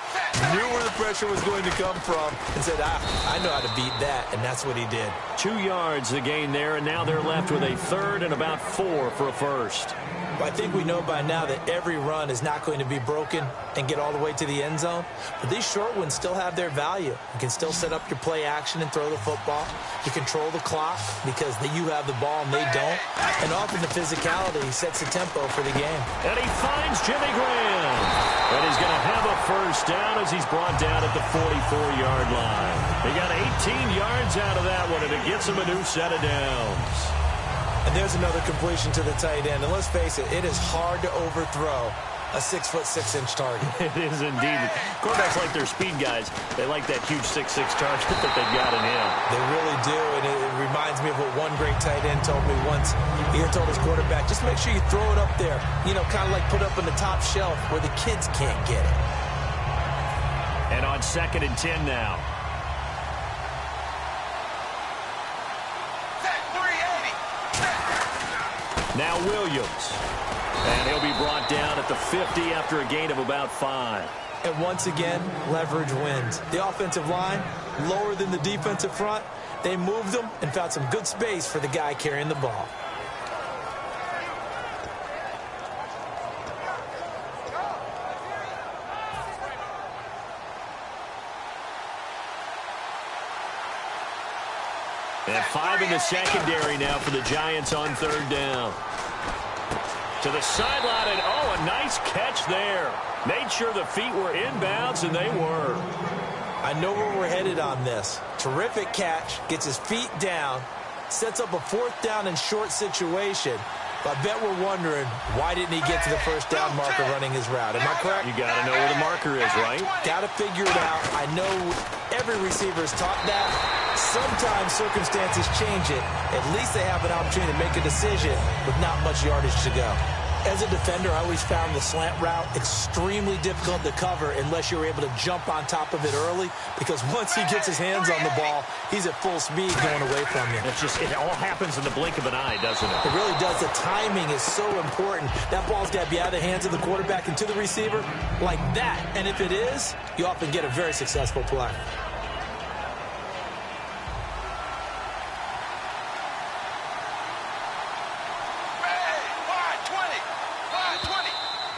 knew where the pressure was going to come from, and said, I know how to beat that, and that's what he did. 2 yards the gain there, and now they're left with a 3rd and about 4 for a first. I think we know by now that every run is not going to be broken and get all the way to the end zone. But these short ones still have their value. You can still set up your play action and throw the football. You control the clock because you have the ball and they don't. And often the physicality sets the tempo for the game. And he finds Jimmy Graham. And he's going to have a first down as he's brought down at the 44-yard line. They got 18 yards out of that one, and it gets him a new set of downs. And there's another completion to the tight end. And let's face it, it is hard to overthrow a 6'6" target. It is indeed. Quarterbacks like their speed guys. They like that huge 6'6" target that they've got in him. They really do, and it reminds me of what one great tight end told me once. He told his quarterback, just make sure you throw it up there. You know, kind of like put up on the top shelf where the kids can't get it. And on 2nd and 10 now. Now Williams. And he'll be brought down at the 50 after a gain of about 5. And once again, leverage wins. The offensive line, lower than the defensive front. They moved them and found some good space for the guy carrying the ball. And 5 in the secondary now for the Giants on 3rd down. To the sideline, and a nice catch there. Made sure the feet were inbounds, and they were. I know where we're headed on this. Terrific catch, gets his feet down, sets up a 4th down and short situation. But I bet we're wondering, why didn't he get to the 1st down marker running his route? Am I correct? You got to know where the marker is, right? Got to figure it out. I know every receiver is taught that. Sometimes circumstances change it. At least they have an opportunity to make a decision with not much yardage to go. As a defender, I always found the slant route extremely difficult to cover unless you were able to jump on top of it early, because once he gets his hands on the ball, he's at full speed going away from you. It all happens in the blink of an eye, doesn't it? It really does. The timing is so important. That ball's got to be out of the hands of the quarterback and to the receiver like that. And if it is, you often get a very successful play.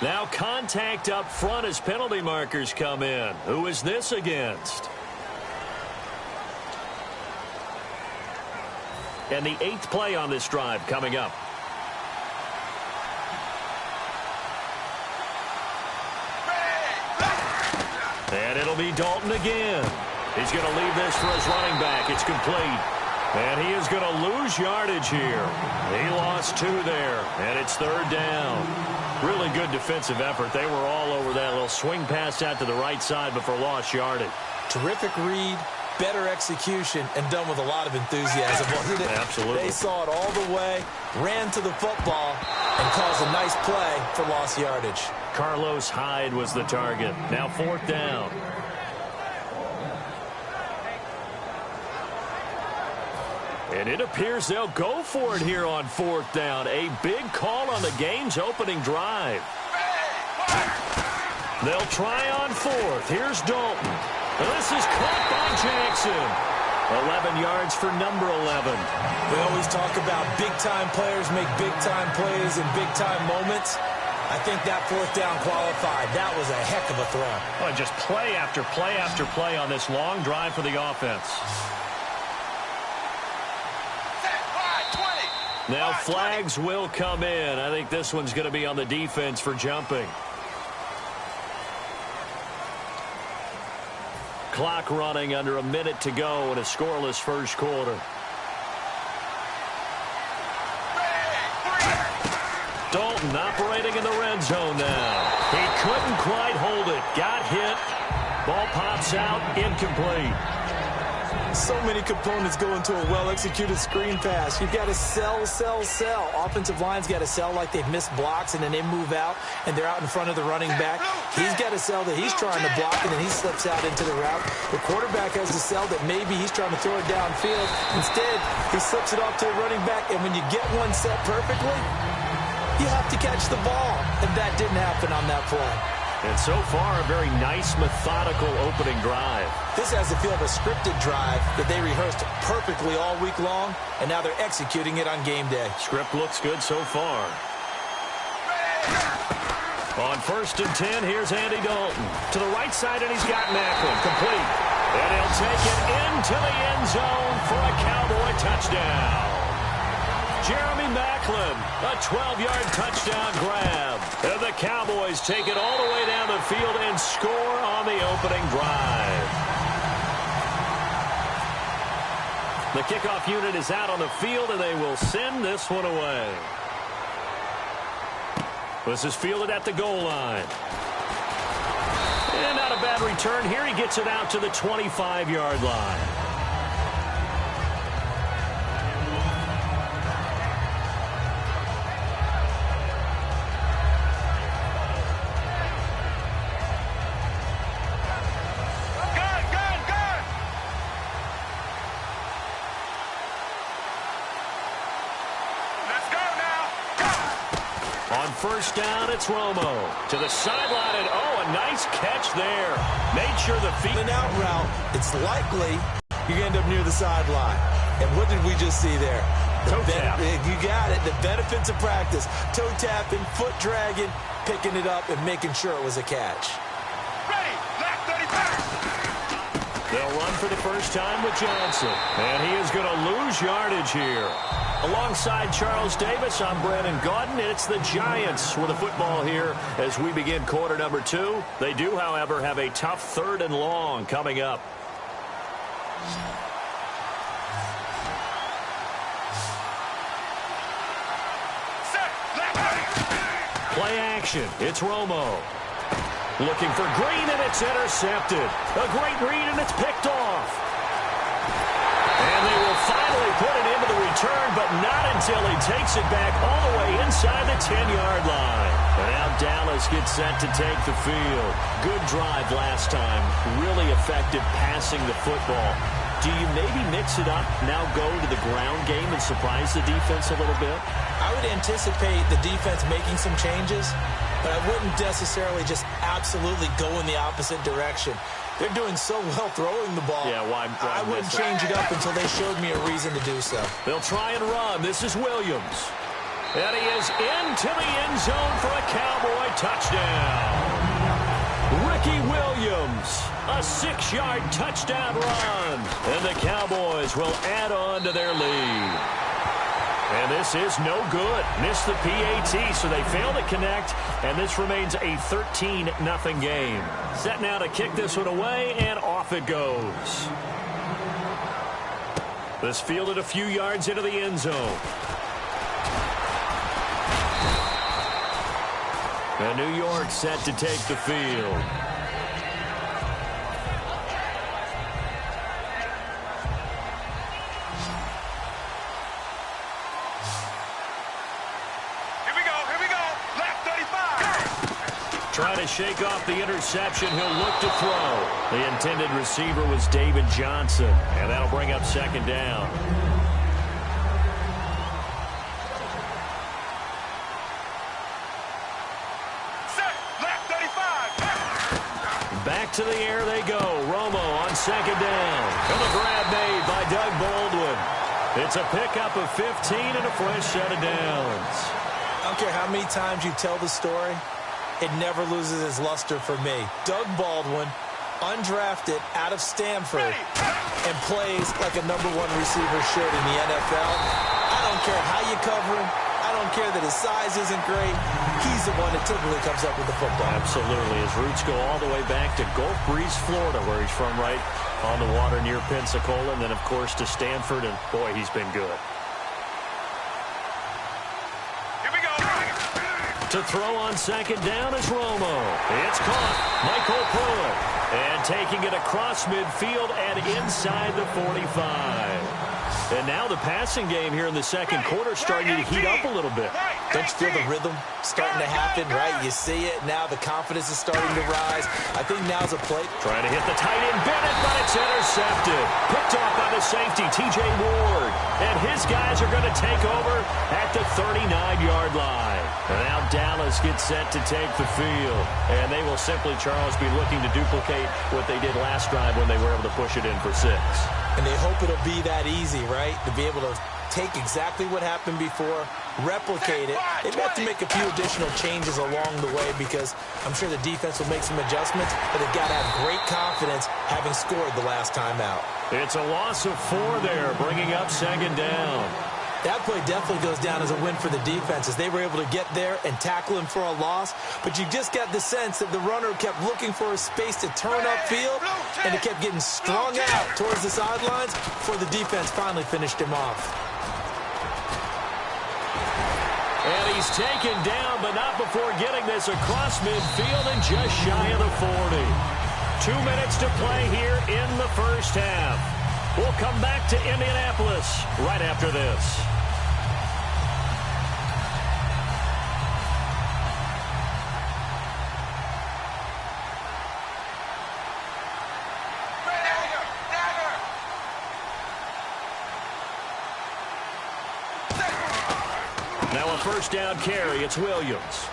Now contact up front as penalty markers come in. Who is this against? And the 8th play on this drive coming up. And it'll be Dalton again. He's going to leave this for his running back. It's complete. And he is going to lose yardage here. He lost 2 there, and it's 3rd down. Really good defensive effort. They were all over that little swing pass out to the right side, but for lost yardage. Terrific read, better execution, and done with a lot of enthusiasm, wasn't it? Absolutely. They saw it all the way, ran to the football, and caused a nice play for lost yardage. Carlos Hyde was the target. Now 4th down. And it appears they'll go for it here on 4th down. A big call on the game's opening drive. They'll try on 4th. Here's Dalton. And this is caught by Jackson. 11 yards for number 11. We always talk about big-time players make big-time plays in big-time moments. I think that 4th down qualified. That was a heck of a throw. Well, just play after play after play on this long drive for the offense. Now flags will come in. I think this one's going to be on the defense for jumping. Clock running under a minute to go in a scoreless first quarter. Dalton operating in the red zone now. He couldn't quite hold it. Got hit. Ball pops out. Incomplete. So many components go into a well-executed screen pass. You've got to sell. Offensive line's got to sell like they've missed blocks, and then they move out, and they're out in front of the running back. He's got to sell that he's trying to block, and then he slips out into the route. The quarterback has to sell that maybe he's trying to throw it downfield. Instead, he slips it off to the running back, and when you get one set perfectly, you have to catch the ball, and that didn't happen on that play. And so far, a very nice, methodical opening drive. This has the feel of a scripted drive that they rehearsed perfectly all week long, and now they're executing it on game day. Script looks good so far. On 1st and 10, here's Andy Dalton. To the right side, and he's got Macklin. Complete. And he'll take it into the end zone for a Cowboy touchdown. Jeremy Macklin, a 12-yard touchdown grab. And the Cowboys take it all the way down the field and score on the opening drive. The kickoff unit is out on the field, and they will send this one away. This is fielded at the goal line. And not a bad return here. He gets it out to the 25-yard line. First down, it's Romo to the sideline, and oh, a nice catch there. Made sure the feet and out route. It's likely you end up near the sideline. And what did we just see there? Toe tap. You got it. The benefits of practice. Toe tapping, foot dragging, picking it up, and making sure it was a catch. Ready, left 35. They'll run for the first time with Johnson, and he is going to lose yardage here. Alongside Charles Davis, I'm Brandon Gaudin, and it's the Giants with the football here as we begin quarter number 2. They do, however, have a tough 3rd and long coming up. Play action. It's Romo. Looking for Green, and it's intercepted. A great read, and it's picked off. And they will finally put it into the return, but not until he takes it back all the way inside the 10-yard line. And now Dallas gets set to take the field. Good drive last time. Really effective passing the football. Do you maybe mix it up, now go to the ground game and surprise the defense a little bit? I would anticipate the defense making some changes, but I wouldn't necessarily just absolutely go in the opposite direction. They're doing so well throwing the ball. Yeah, why I wouldn't change it up until they showed me a reason to do so. They'll try and run. This is Williams. And he is into the end zone for a Cowboy touchdown. Ricky Williams, a 6-yard touchdown run. And the Cowboys will add on to their lead. And this is no good. Missed the PAT, so they fail to connect, and this remains a 13-0 game. Set now to kick this one away, and off it goes. This fielded a few yards into the end zone. And New York set to take the field. Here we go. Left 35. Trying to shake off the interception. He'll look to throw. The intended receiver was David Johnson. And that'll bring up second down. Back to the air they go. Romo on second down. And a grab made by Doug Baldwin. It's a pickup of 15 and a fresh set of downs. I don't care how many times you tell the story, it never loses its luster for me. Doug Baldwin, undrafted out of Stanford, and plays like a #1 receiver should in the NFL. I don't care how you cover him. I don't care that his size isn't great. He's the one that typically comes up with the football. Absolutely. His roots go all the way back to Gulf Breeze, Florida, where he's from, right on the water near Pensacola. And then, of course, to Stanford. And, boy, he's been good. Here we go. To throw on second down is Romo. It's caught. Michael Pruitt. And taking it across midfield and inside the 45. And now the passing game here in the second quarter starting to heat up a little bit. Don't you feel the rhythm starting to happen, right? You see it. Now the confidence is starting to rise. I think now's a play. Trying to hit the tight end, Bennett, but it's intercepted. Picked off by the safety, T.J. Ward. And his guys are going to take over at the 39-yard line. And now Dallas gets set to take the field. And they will simply, Charles, be looking to duplicate what they did last drive when they were able to push it in for 6. And they hope it'll be that easy, right? To be able to take exactly what happened before, replicate it. They have to make a few additional changes along the way because I'm sure the defense will make some adjustments, but they've got to have great confidence having scored the last time out. It's a loss of 4 there, bringing up second down. That play definitely goes down as a win for the defense as they were able to get there and tackle him for a loss. But you just got the sense that the runner kept looking for a space to turn upfield, and it kept getting strung out towards the sidelines before the defense finally finished him off. And he's taken down, but not before getting this across midfield and just shy of the 40. 2 minutes to play here in the first half. We'll come back to Indianapolis right after this. Now a first down carry. It's Williams.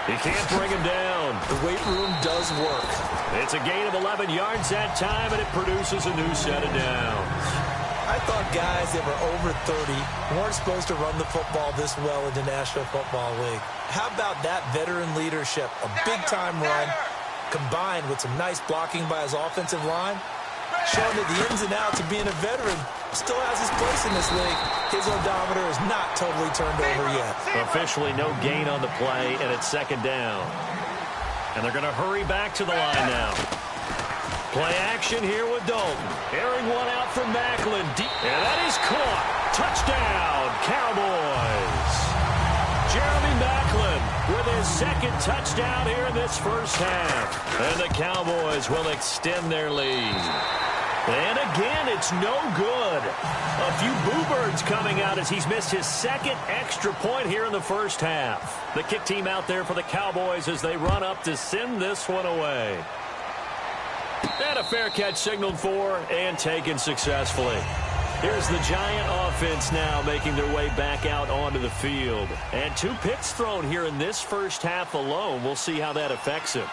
He can't bring him down. The weight room does work. It's a gain of 11 yards that time, and it produces a new set of downs. I thought guys that were over 30 weren't supposed to run the football this well in the National Football League. How about that veteran leadership? A big-time run combined with some nice blocking by his offensive line, showing that the ins and outs of being a veteran still has his place in this league. His odometer is not totally turned over yet. Officially no gain on the play, and it's second down. And they're going to hurry back to the line now. Play action here with Dalton. Airing one out from Macklin. And that is caught. Touchdown, Cowboys. Jeremy Macklin with his second touchdown here in this first half. And the Cowboys will extend their lead. And again, it's no good. A few boo birds coming out as he's missed his second extra point here in the first half. The kick team out there for the Cowboys as they run up to send this one away. And a fair catch signaled for and taken successfully. Here's the Giant offense now making their way back out onto the field. And 2 picks thrown here in this first half alone. We'll see how that affects him.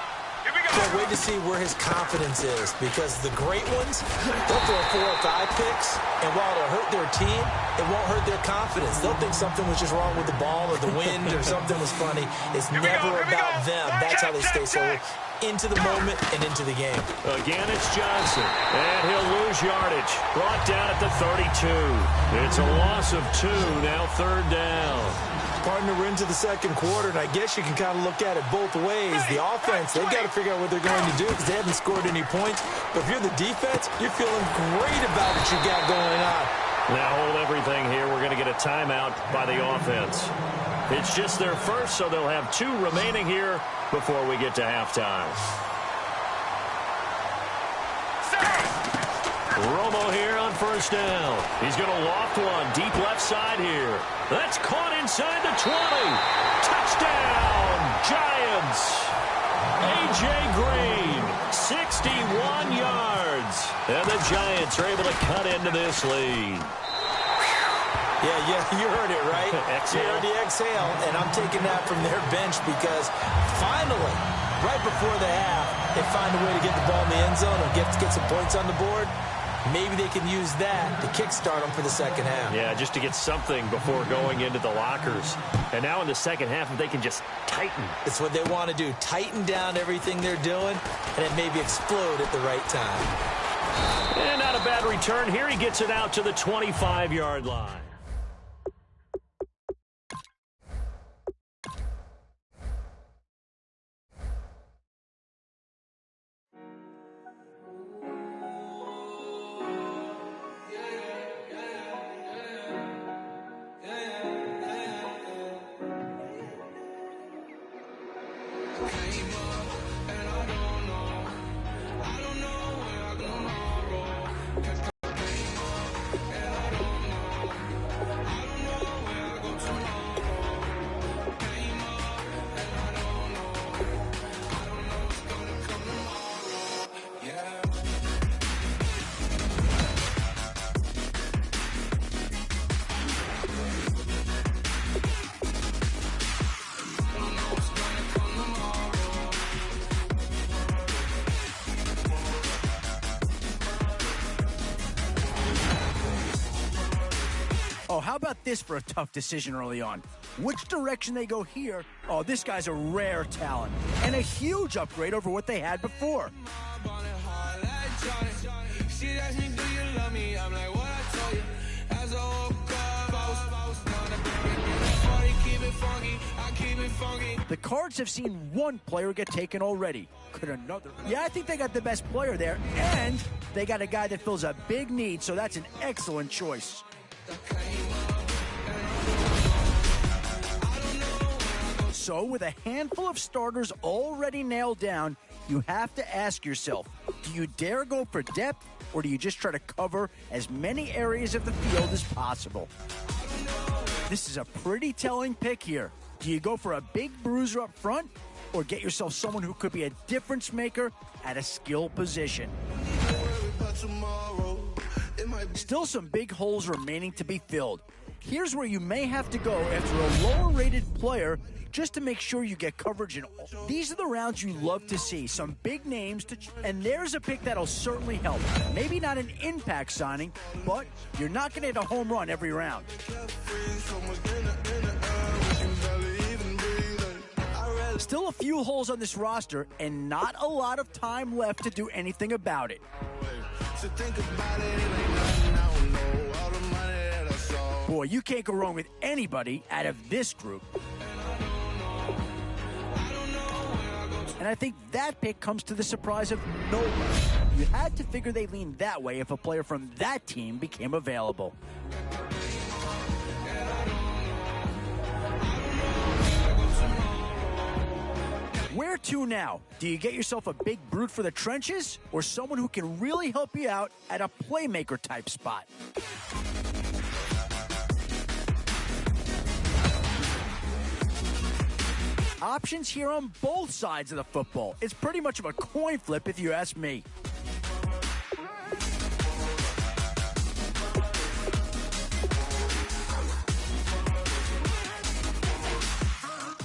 Can't wait to see where his confidence is because the great ones, they'll throw 4 or 5 picks, and while it'll hurt their team, it won't hurt their confidence. They'll think something was just wrong with the ball or the wind or something was funny. It's never about them. That's how they stay so into the moment and into the game. Again, it's Johnson, and he'll lose yardage. Brought down at the 32. It's a loss of 2, now third down. Partner, we're into the second quarter, and I guess you can kind of look at it both ways. The offense, they've got to figure out what they're going to do because they haven't scored any points. But if you're the defense, you're feeling great about what you got going on. Now hold everything here. We're going to get a timeout by the offense. It's just their first, so they'll have 2 remaining here before we get to halftime. Romo here on first down. He's going to loft one deep left side here. That's caught inside the 20. Touchdown, Giants. A.J. Green, 61 yards. And the Giants are able to cut into this lead. Yeah, you heard it, right? Exhale. You heard the exhale, and I'm taking that from their bench because finally, right before the half, they find a way to get the ball in the end zone and get some points on the board. Maybe they can use that to kickstart them for the second half. Yeah, just to get something before going into the lockers. And now in the second half, if they can just tighten. It's what they want to do. Tighten down everything they're doing, and it maybe explode at the right time. And not a bad return here. He gets it out to the 25-yard line. Oh, how about this for a tough decision early on? Which direction they go here? Oh, this guy's a rare talent and a huge upgrade over what they had before. The Cards have seen one player get taken already. Could another? Yeah, I think they got the best player there, and they got a guy that fills a big need, so that's an excellent choice. So, with a handful of starters already nailed down, you have to ask yourself, do you dare go for depth, or do you just try to cover as many areas of the field as possible? This is a pretty telling pick here. Do you go for a big bruiser up front, or get yourself someone who could be a difference maker at a skill position? Still some big holes remaining to be filled. Here's where you may have to go after a lower-rated player just to make sure you get coverage in all. These are the rounds you love to see. Some big names, and there's a pick that'll certainly help. Maybe not an impact signing, but you're not going to hit a home run every round. Still a few holes on this roster, and not a lot of time left to do anything about it. Boy, you can't go wrong with anybody out of this group. And I think that pick comes to the surprise of nobody. You had to figure they leaned that way if a player from that team became available. Where to now? Do you get yourself a big brute for the trenches, or someone who can really help you out at a playmaker type spot? Options here on both sides of the football. It's pretty much of a coin flip if you ask me.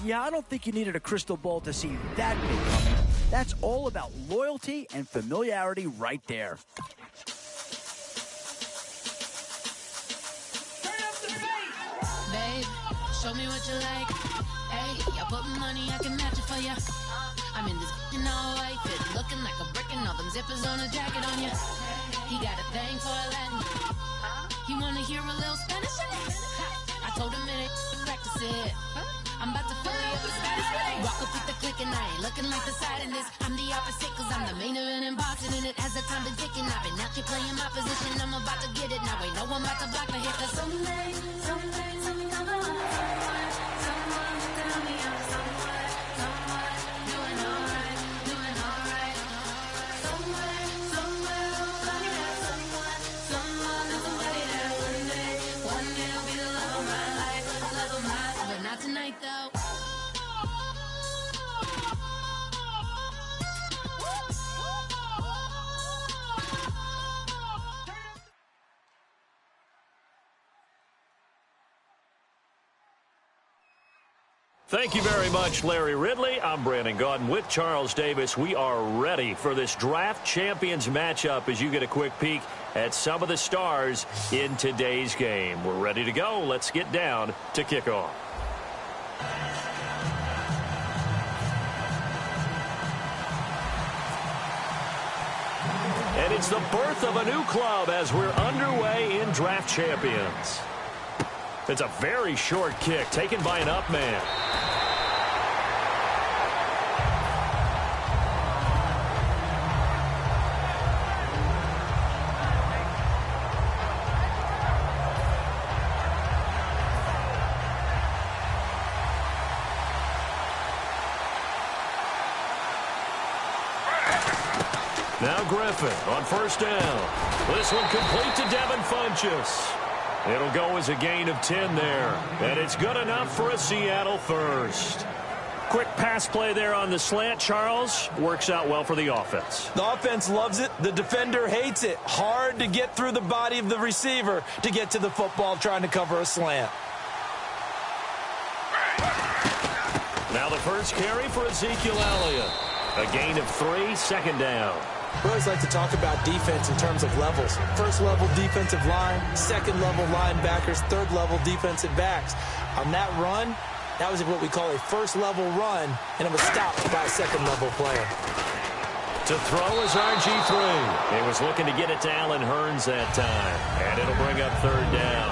Yeah, I don't think you needed a crystal ball to see that big coming. That's all about loyalty and familiarity right there. Babe, show me what you like. Hey, y'all put money, I can match it for ya. I'm in this all white fit, looking like a brick and all them zippers on a jacket on ya. He got a thing for a Latin. He wanna hear a little Spanish. I told him it ain't practice. said, I'm about to fill you up the status. Walk up with the click and I ain't looking like the side of this. I'm the opposite cause I'm the main event in boxing and it has the time to tick and I've been out here playing my position. I'm about to get it now. Ain't no one about to block my hit cause someday something come along. Someone tell me I'm someone doing alright. Somewhere, somebody that someone, and somebody that one day will be the love of my life, but not tonight though. Thank you very much, Larry Ridley. I'm Brandon Gaudin with Charles Davis. We are ready for this draft champions matchup as you get a quick peek at some of the stars in today's game. We're ready to go. Let's get down to kickoff. And it's the birth of a new club as we're underway in draft champions. It's a very short kick taken by an up man. Now Griffin on first down. This one complete to Devin Funchess. It'll go as a gain of 10 there. And it's good enough for a Seattle first. Quick pass play there on the slant, Charles. Works out well for the offense. The offense loves it. The defender hates it. Hard to get through the body of the receiver to get to the football trying to cover a slant. Now the first carry for Ezekiel Elliott. A gain of 3, second down. We always like to talk about defense in terms of levels. First level defensive line, second level linebackers, third level defensive backs. On that run, that was what we call a first level run, and it was stopped by a second level player. To throw is RG3. He was looking to get it to Allen Hurns that time, and it'll bring up third down.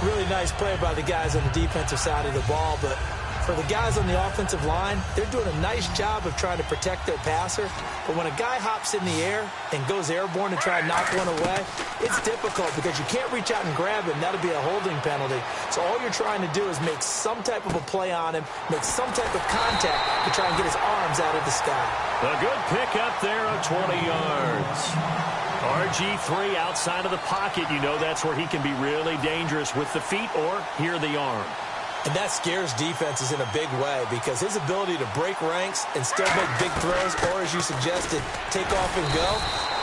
Really nice play by the guys on the defensive side of the ball, but for the guys on the offensive line, they're doing a nice job of trying to protect their passer. But when a guy hops in the air and goes airborne to try and knock one away, it's difficult because you can't reach out and grab him. That'll be a holding penalty. So all you're trying to do is make some type of a play on him, make some type of contact to try and get his arms out of the sky. A good pick up there of 20 yards. RG3 outside of the pocket. You know that's where he can be really dangerous with the feet or here the arm. And that scares defenses in a big way because his ability to break ranks and still make big throws or, as you suggested, take off and go,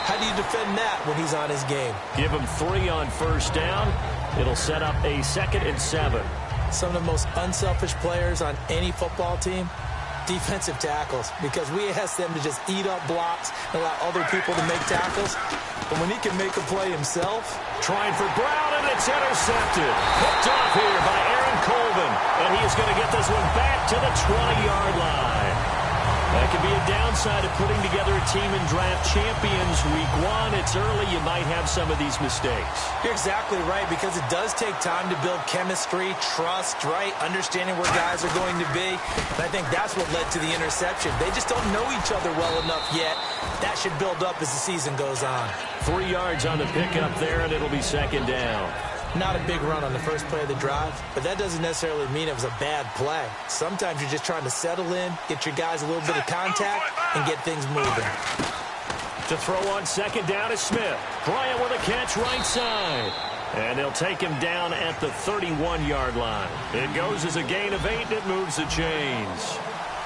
how do you defend that when he's on his game? Give him 3 on first down. It'll set up a 2nd and 7. Some of the most unselfish players on any football team, defensive tackles, because we ask them to just eat up blocks and allow other people to make tackles. But when he can make a play himself. Trying for Brown, and it's intercepted. Picked off here by Aaron Colvin, and he is going to get this one back to the 20-yard line. That could be a downside of putting together a team in draft champions week 1. It's early. You might have some of these mistakes. You're exactly right, because it does take time to build chemistry, trust, right? Understanding where guys are going to be. And I think that's what led to the interception. They just don't know each other well enough yet. That should build up as the season goes on. 3 yards on the pickup there, and it'll be second down. Not a big run on the first play of the drive, but that doesn't necessarily mean it was a bad play. Sometimes you're just trying to settle in, get your guys a little bit of contact, and get things moving. To throw on second down is Smith. Bryant with a catch right side. And they'll take him down at the 31-yard line. It goes as a gain of 8, and it moves the chains.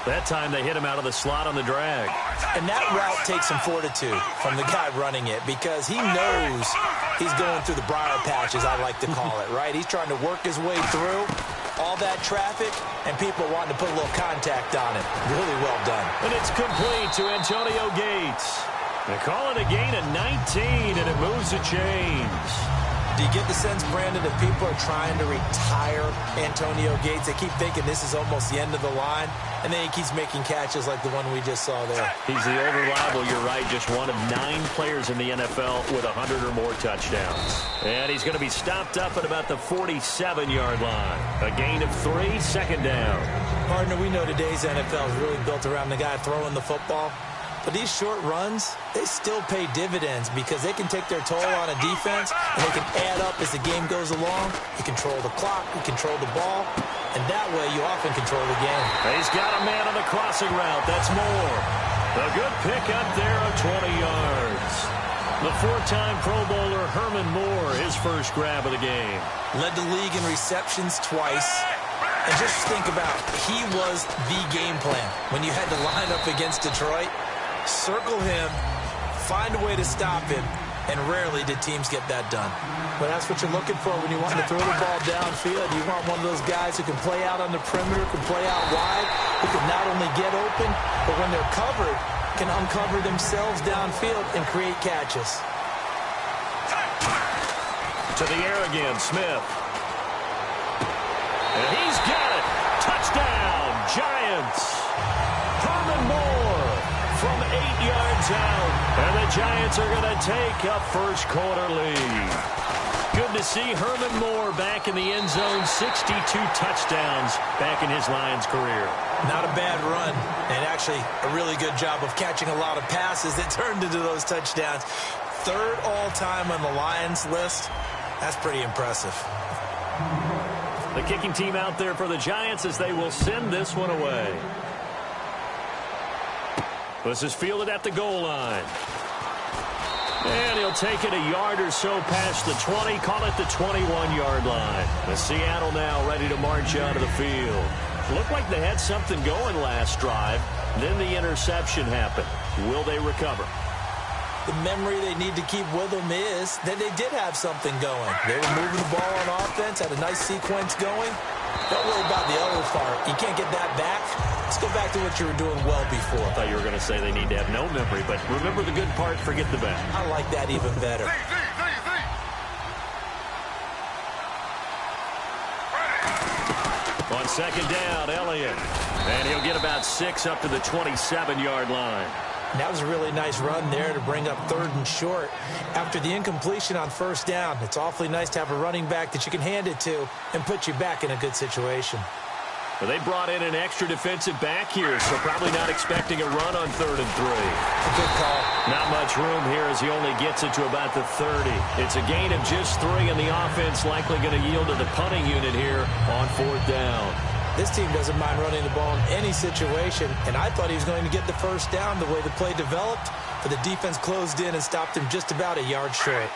That time they hit him out of the slot on the drag. And that route takes some fortitude from the guy running it because he knows he's going through the briar patch, as I like to call it, right? He's trying to work his way through all that traffic, and people wanting to put a little contact on it. Really well done. And it's complete to Antonio Gates. They call it a gain of 19, and it moves the chains. Do you get the sense, Brandon, that people are trying to retire Antonio Gates? They keep thinking this is almost the end of the line, and then he keeps making catches like the one we just saw there. He's the old reliable, you're right, just one of 9 players in the NFL with 100 or more touchdowns. And he's going to be stopped up at about the 47-yard line. A gain of 3, second down. Partner, we know today's NFL is really built around the guy throwing the football. But these short runs, they still pay dividends because they can take their toll on a defense, and they can add up as the game goes along. You control the clock, you control the ball, and that way you often control the game. He's got a man on the crossing route. That's Moore. A good pick up there of 20 yards. The 4-time Pro Bowler Herman Moore, his first grab of the game. Led the league in receptions twice. And just think about, he was the game plan. When you had to line up against Detroit, circle him, find a way to stop him, and rarely did teams get that done. But that's what you're looking for when you want to throw the ball downfield. You want one of those guys who can play out on the perimeter, can play out wide, who can not only get open, but when they're covered, can uncover themselves downfield and create catches. To the air again, Smith. And he's got it. Touchdown, Giants. Herman Moore from 8 yards out. And the Giants are going to take a first quarter lead. Good to see Herman Moore back in the end zone. 62 touchdowns back in his Lions career. Not a bad run, and actually a really good job of catching a lot of passes that turned into those touchdowns. 3rd all-time on the Lions list. That's pretty impressive. The kicking team out there for the Giants as they will send this one away. This is fielded at the goal line. And he'll take it a yard or so past the 20, call it the 21-yard line. The Seattle now ready to march out of the field. Looked like they had something going last drive. Then the interception happened. Will they recover? The memory they need to keep with them is that they did have something going. They were moving the ball on offense, had a nice sequence going. Don't worry about the other part. You can't get that back. Let's go back to what you were doing well before. I thought you were going to say they need to have no memory, but remember the good part, forget the bad. I like that even better. On second down, Elliott. And he'll get about 6 up to the 27-yard line. That was a really nice run there to bring up 3rd and short. After the incompletion on 1st down, it's awfully nice to have a running back that you can hand it to and put you back in a good situation. Well, they brought in an extra defensive back here, so probably not expecting a run on 3rd and 3. A good call. Not much room here as he only gets it to about the 30. It's a gain of just 3, and the offense likely going to yield to the punting unit here on 4th down. This team doesn't mind running the ball in any situation, and I thought he was going to get the 1st down the way the play developed, but the defense closed in and stopped him just about a yard short.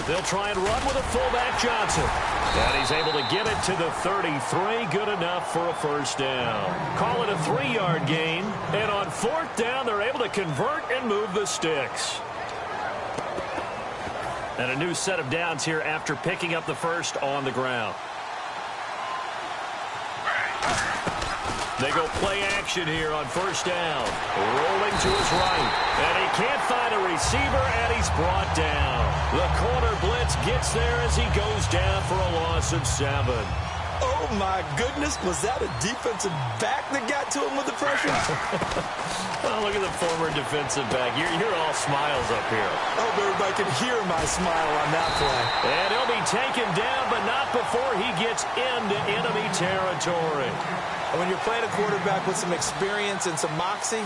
They'll try and run with a fullback, Johnson. And he's able to get it to the 33. Good enough for a 1st down. Call it a 3-yard gain. And on 4th down, they're able to convert and move the sticks. And a new set of downs here after picking up the 1st on the ground. They go play action here on 1st down. Rolling to his right. And he can't find a receiver, and he's brought down. The corner blitz gets there as he goes down for a loss of 7. Oh, my goodness. Was that a defensive back that got to him with the pressure? Well, look at the former defensive back. You're all smiles up here. I hope everybody can hear my smile on that play. And he'll be taken down, but not before he gets into enemy territory. And when you're playing a quarterback with some experience and some moxie,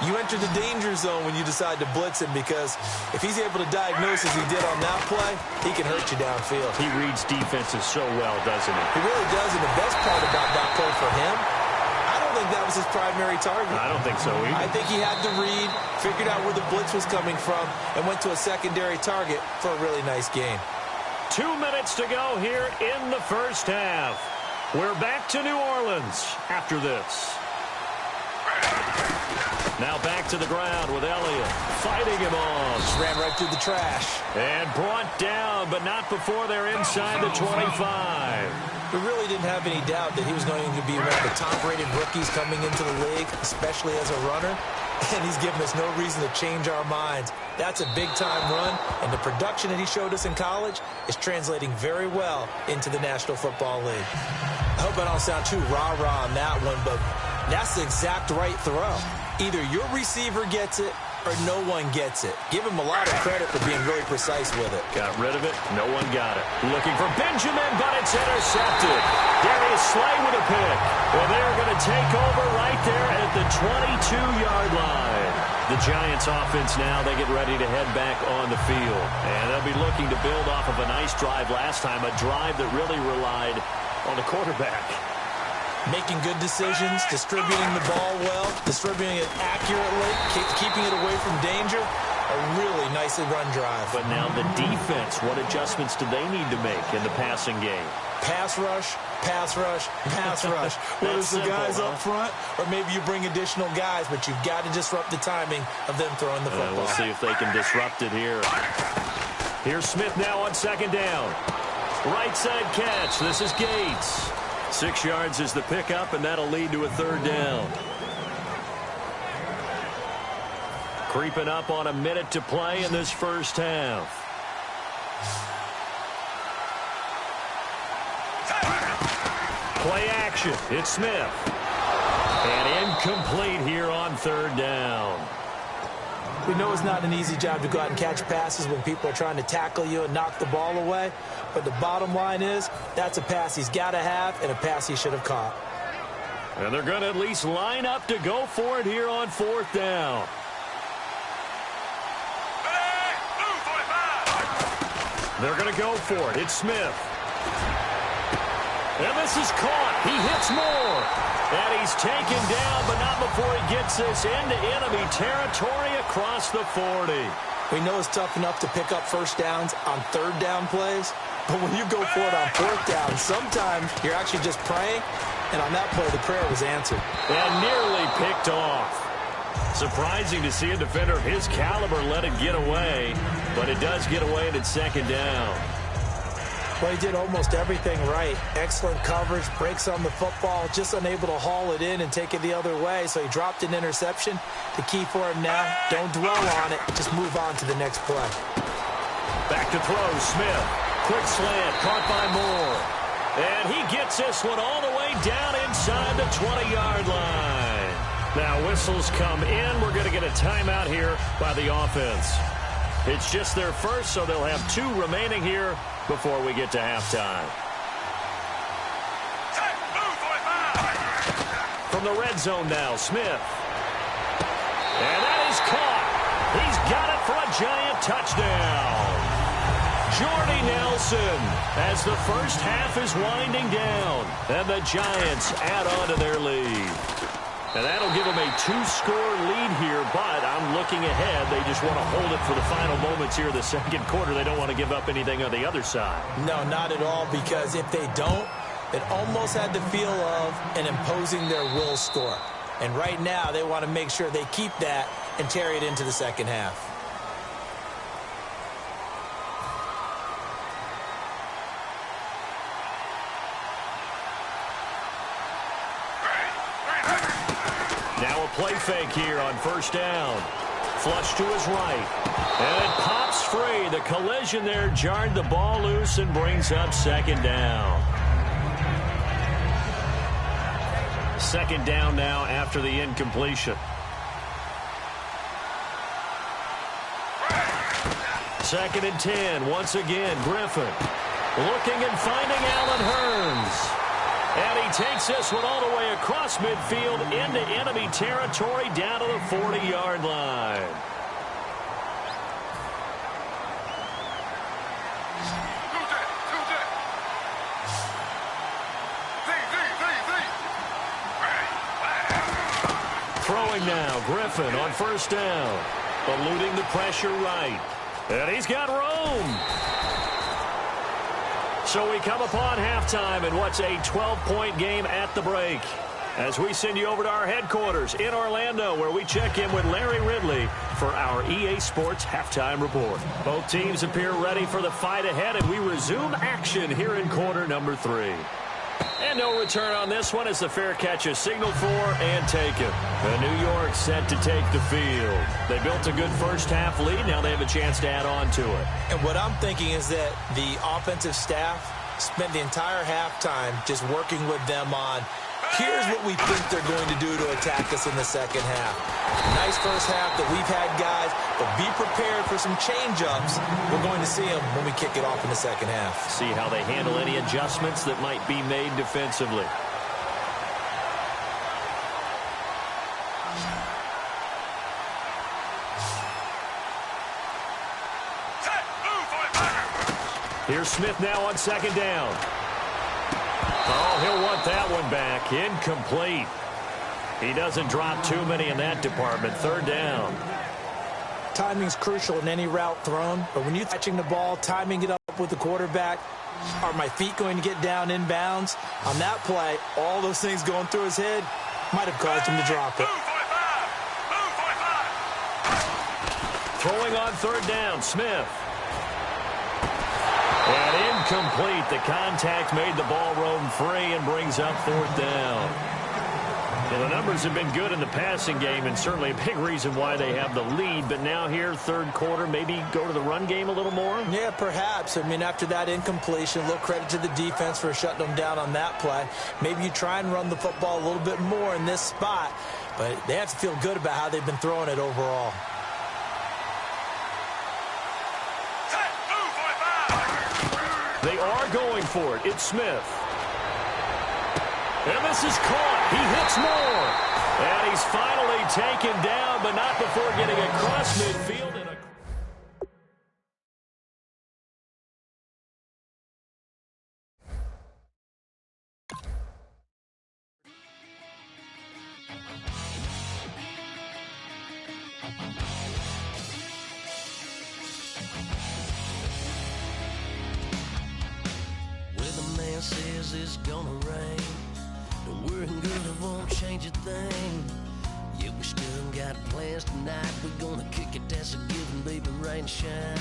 you enter the danger zone when you decide to blitz him, because if he's able to diagnose as he did on that play, he can hurt you downfield. He reads defenses so well, doesn't he? He really does, and the best part about that play for him, I don't think that was his primary target. I don't think so either. I think he had the read, figured out where the blitz was coming from, and went to a secondary target for a really nice gain. 2 minutes to go here in the 1st half. We're back to New Orleans after this. Now back to the ground with Elliott fighting him off. Just ran right through the trash. And brought down, but not before they're inside the 25. We really didn't have any doubt that he was going to be one of the top-rated rookies coming into the league, especially as a runner. And he's given us no reason to change our minds. That's a big-time run, and the production that he showed us in college is translating very well into the National Football League. I hope I don't sound too rah-rah on that one, but that's the exact right throw. Either your receiver gets it or no one gets it. Give him a lot of credit for being really precise with it. Got rid of it. No one got it. Looking for Benjamin, but it's intercepted. Darius Slay with a pick. Well, they're going to take over right there at the 22-yard line. The Giants offense now, they get ready to head back on the field. And they'll be looking to build off of a nice drive last time, a drive that really relied on the quarterback. Making good decisions, distributing the ball well, distributing it accurately, keeping it away from danger. A really nicely run drive. But now the defense, what adjustments do they need to make in the passing game? Pass rush, pass rush, pass rush. Whether it's the guys up front or maybe you bring additional guys, but you've got to disrupt the timing of them throwing the football. We'll see if they can disrupt it here. Here's Smith now on second down. Right side catch. This is Gates. 6 yards is the pickup, and that'll lead to a third down. Creeping up on a minute to play in this first half. Play action. It's Smith. And incomplete here on third down. We know it's not an easy job to go out and catch passes when people are trying to tackle you and knock the ball away. But the bottom line is, that's a pass he's got to have and a pass he should have caught. And they're going to at least line up to go for it here on fourth down. They're going to go for it. It's Smith. And this is caught. He hits more. And he's taken down, but not before he gets this into enemy territory across the 40. We know it's tough enough to pick up first downs on third down plays, but when you go for it on fourth down, sometimes you're actually just praying, and on that play, the prayer was answered. And nearly picked off. Surprising to see a defender of his caliber let it get away, but it does get away and it's second down. Well, he did almost everything right. Excellent coverage, breaks on the football, just unable to haul it in and take it the other way, so he dropped an interception. The key for him now, don't dwell on it, just move on to the next play. Back to throw, Smith. Quick slant, caught by Moore. And he gets this one all the way down inside the 20-yard line. Now whistles come in. We're going to get a timeout here by the offense. It's just their first, so they'll have 2 remaining here before we get to halftime. From the red zone now, Smith. And that is caught. He's got it for a giant touchdown. Jordy Nelson as the first half is winding down. And the Giants add on to their lead. And that'll give them a 2-score lead here, but I'm looking ahead. They just want to hold it for the final moments here of the second quarter. They don't want to give up anything on the other side. No, not at all, because if they don't, it almost had the feel of an imposing their will score. And right now, they want to make sure they keep that and carry it into the second half. Play fake here on first down. Flush to his right. And it pops free. The collision there jarred the ball loose and brings up second down. Second down now after the incompletion. Second and 10. Once again, Griffin looking and finding Allen Hurns. And he takes this one all the way across midfield into enemy territory down to the 40-yard line. Throwing now, Griffin on first down. Eluding the pressure right. And he's got room. So we come upon halftime in what's a 12-point game at the break. As we send you over to our headquarters in Orlando, where we check in with Larry Ridley for our EA Sports Halftime Report. Both teams appear ready for the fight ahead, and we resume action here in quarter number 3. And no return on this one as the fair catch is signaled for and taken. And New York set to take the field. They built a good first half lead. Now they have a chance to add on to it. And what I'm thinking is that the offensive staff spent the entire halftime just working with them on, here's what we think they're going to do to attack us in the second half. Nice first half that we've had, guys, but be prepared for some change-ups. We're going to see them when we kick it off in the second half. See how they handle any adjustments that might be made defensively. Here's Smith now on second down. Oh, he'll want that one back. Incomplete. He doesn't drop too many in that department. Third down. Timing's crucial in any route thrown, but when you're catching the ball, timing it up with the quarterback, are my feet going to get down inbounds? On that play, all those things going through his head might have caused him to drop it. Throwing on third down, Smith. And incomplete. The contact made the ball roam free and brings up fourth down. Well, the numbers have been good in the passing game and certainly a big reason why they have the lead. But now here, third quarter, maybe go to the run game a little more? Yeah, perhaps. I mean, after that incompletion, a little credit to the defense for shutting them down on that play. Maybe you try and run the football a little bit more in this spot. But they have to feel good about how they've been throwing it overall. They are going for it. It's Smith. And this is caught. He hits more. And he's finally taken down, but not before getting across midfield. Says it's gonna rain. The working girl won't change a thing. Yeah, we still got plans tonight. We're gonna kick it, that's a given, baby, rain or shine.